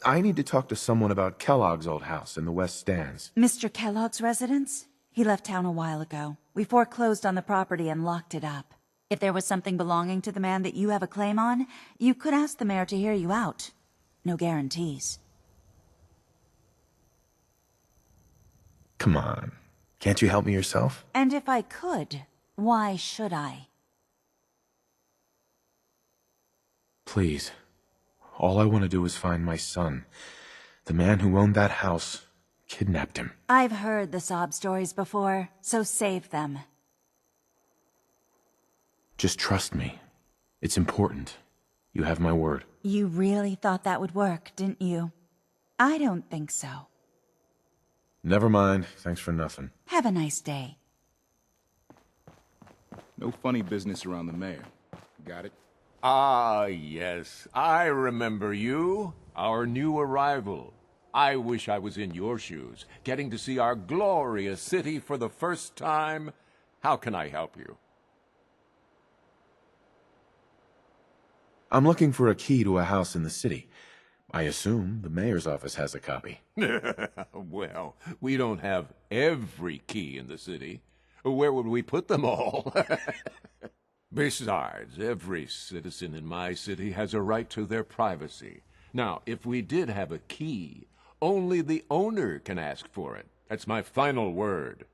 I need to talk to someone about Kellogg's old house in the West Stands. Mr. Kellogg's residence? He left town a while ago. We foreclosed on the property and locked it up. If there was something belonging to the man that you have a claim on, you could ask the mayor to hear you out. No guarantees. Come on. Can't you help me yourself? And if I could, why should I? Please. All I want to do is find my son. The man who owned that house kidnapped him. I've heard the sob stories before, so save them. Just trust me. It's important. You have my word. You really thought that would work, didn't you? I don't think so. Never mind. Thanks for nothing. Have a nice day. No funny business around the mayor. Got it? Ah, yes. I remember you. Our new arrival. I wish I was in your shoes, getting to see our glorious city for the first time. How can I help you? I'm looking for a key to a house in the city. I assume the mayor's office has a copy. Well, we don't have every key in the city. Where would we put them all? Besides, every citizen in my city has a right to their privacy. Now, if we did have a key, only the owner can ask for it. That's my final word.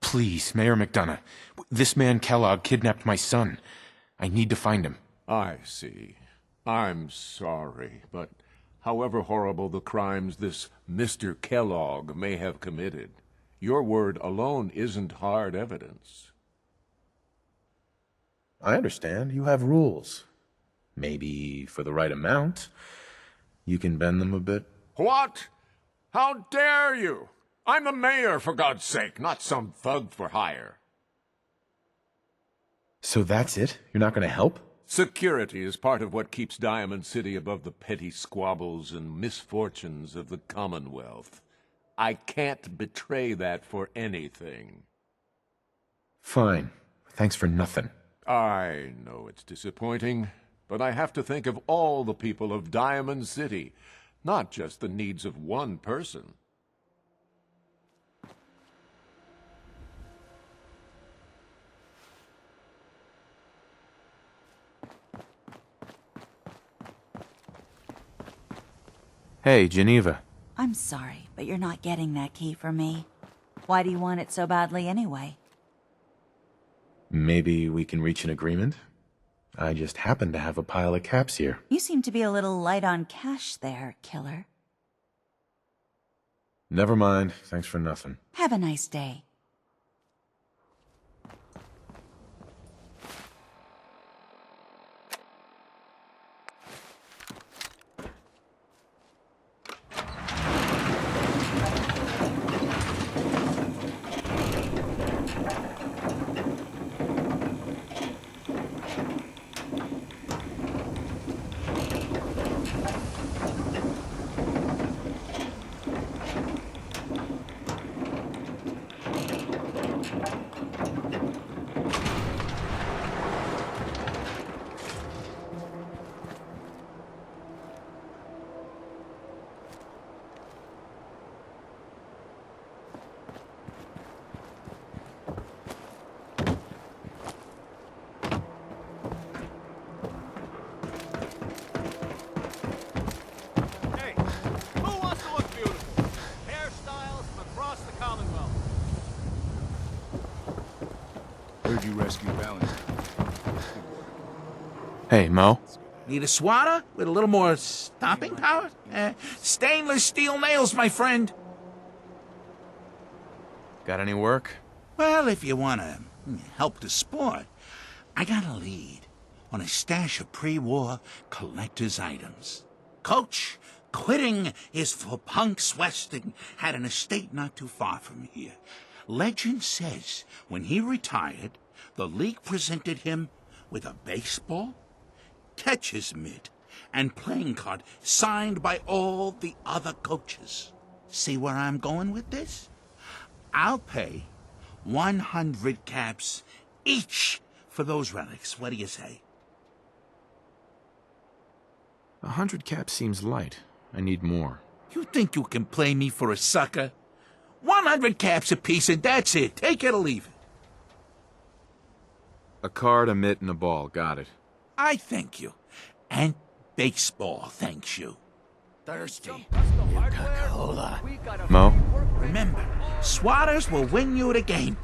Please, Mayor McDonough. This man Kellogg kidnapped my son. I need to find him. I see. I'm sorry, but however horrible the crimes this Mr. Kellogg may have committed, your word alone isn't hard evidence. I understand. You have rules. Maybe for the right amount, you can bend them a bit. What? How dare you? I'm the mayor, for God's sake, not some thug for hire. So that's it? You're not going to help? Security is part of what keeps Diamond City above the petty squabbles and misfortunes of the Commonwealth. I can't betray that for anything. Fine. Thanks for nothing. I know it's disappointing, but I have to think of all the people of Diamond City, not just the needs of one person. Hey, Geneva. I'm sorry, but you're not getting that key from me. Why do you want it so badly anyway? Maybe we can reach an agreement? I just happen to have a pile of caps here. You seem to be a little light on cash there, killer. Never mind. Thanks for nothing. Have a nice day. Heard you rescued Valentine. Hey, Mo. Need a swatter with a little more stopping power? Stainless steel nails, my friend. Got any work? Well, if you want to help the sport, I got a lead on a stash of pre-war collector's items. Coach, quitting is for punks Westing had an estate not too far from here. Legend says when he retired, the league presented him with a baseball, catcher's mitt, and playing card signed by all the other coaches. See where I'm going with this? I'll pay 100 caps each for those relics. What do you say? 100 caps seems light. I need more. You think you can play me for a sucker? 100 caps apiece and that's it. Take it or leave it. A card, a mitt, and a ball. Got it. I thank you. And baseball thanks you. Thirsty. Coca-Cola. Mo? Remember, swatters will win you the game.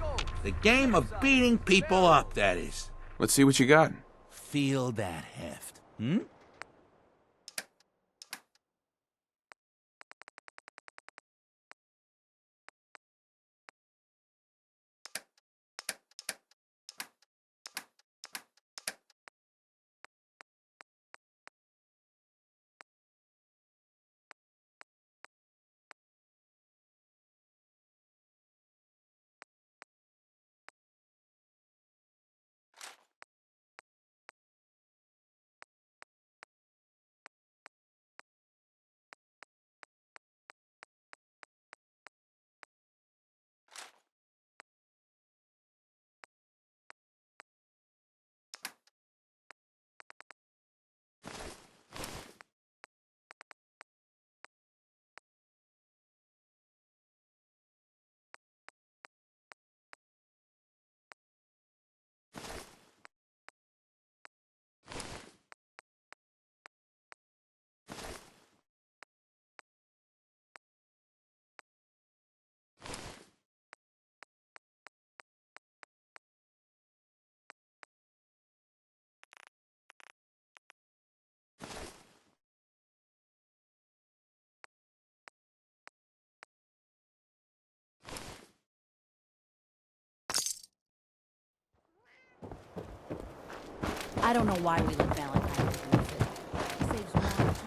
The game of beating people up, that is. Let's see what you got. Feel that heft, hmm? I don't know why we let Valentine do it. Saves money.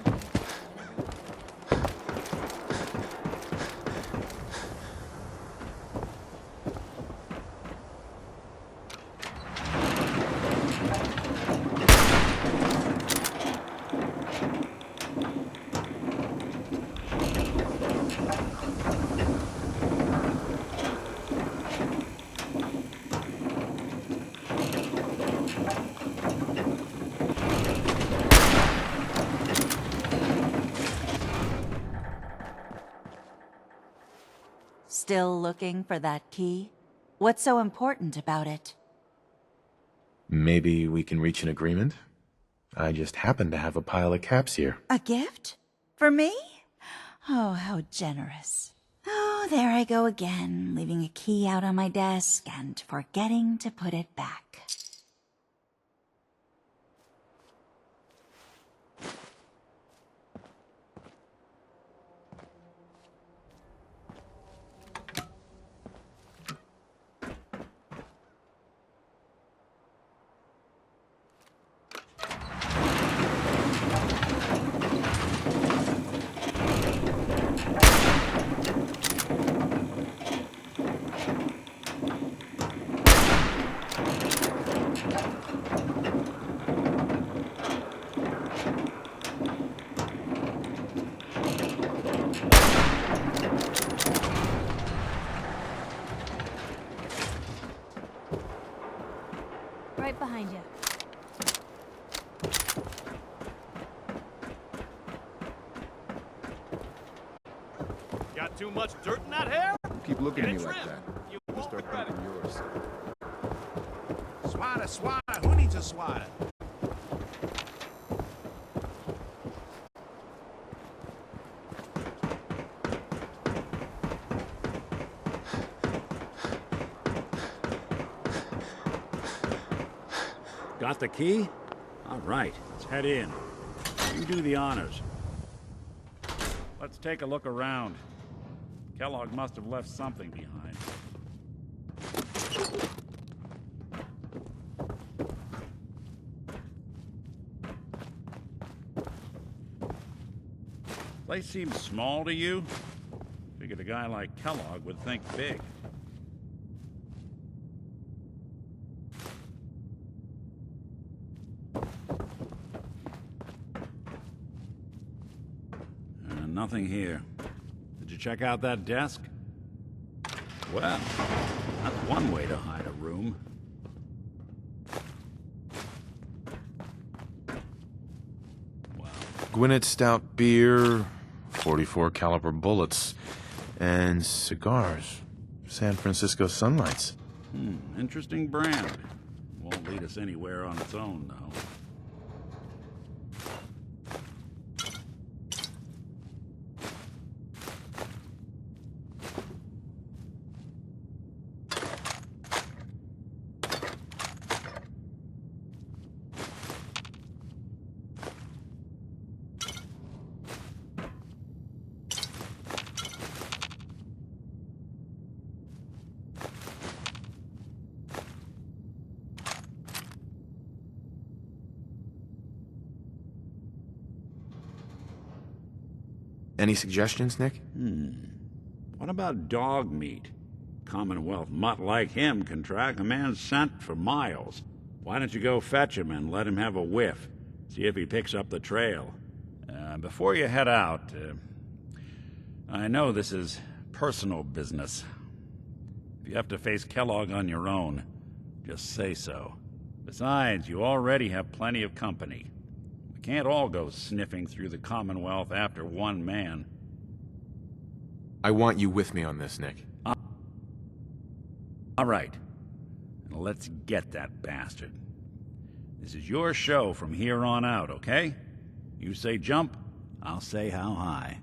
Still looking for that key? What's so important about it? Maybe we can reach an agreement? I just happen to have a pile of caps here. A gift? For me? Oh, how generous. Oh, there I go again, leaving a key out on my desk and forgetting to put it back. Right behind you. Got too much dirt in that hair? Keep looking at me Get it like trimmed. that. You I'll won't start regret it. thinking yours. Swatter, swatter, who needs a swatter? Got the key? All right, let's head in. You do the honors. Let's take a look around. Kellogg must have left something behind. Place seems small to you? Figured a guy like Kellogg would think big. Nothing here. Did you check out that desk? Well, That's one way to hide a room. Gwinnett stout beer, 44 caliber bullets, and cigars. San Francisco Sunlights. Interesting brand. Won't lead us anywhere on its own, though. Any suggestions, Nick? What about dog meat? Commonwealth mutt like him can track a man's scent for miles. Why don't you go fetch him and let him have a whiff? See if he picks up the trail. Before you head out, I know this is personal business. If you have to face Kellogg on your own, just say so. Besides, you already have plenty of company. We can't all go sniffing through the Commonwealth after one man. I want you with me on this, Nick. All right. Let's get that bastard. This is your show from here on out, okay? You say jump, I'll say how high.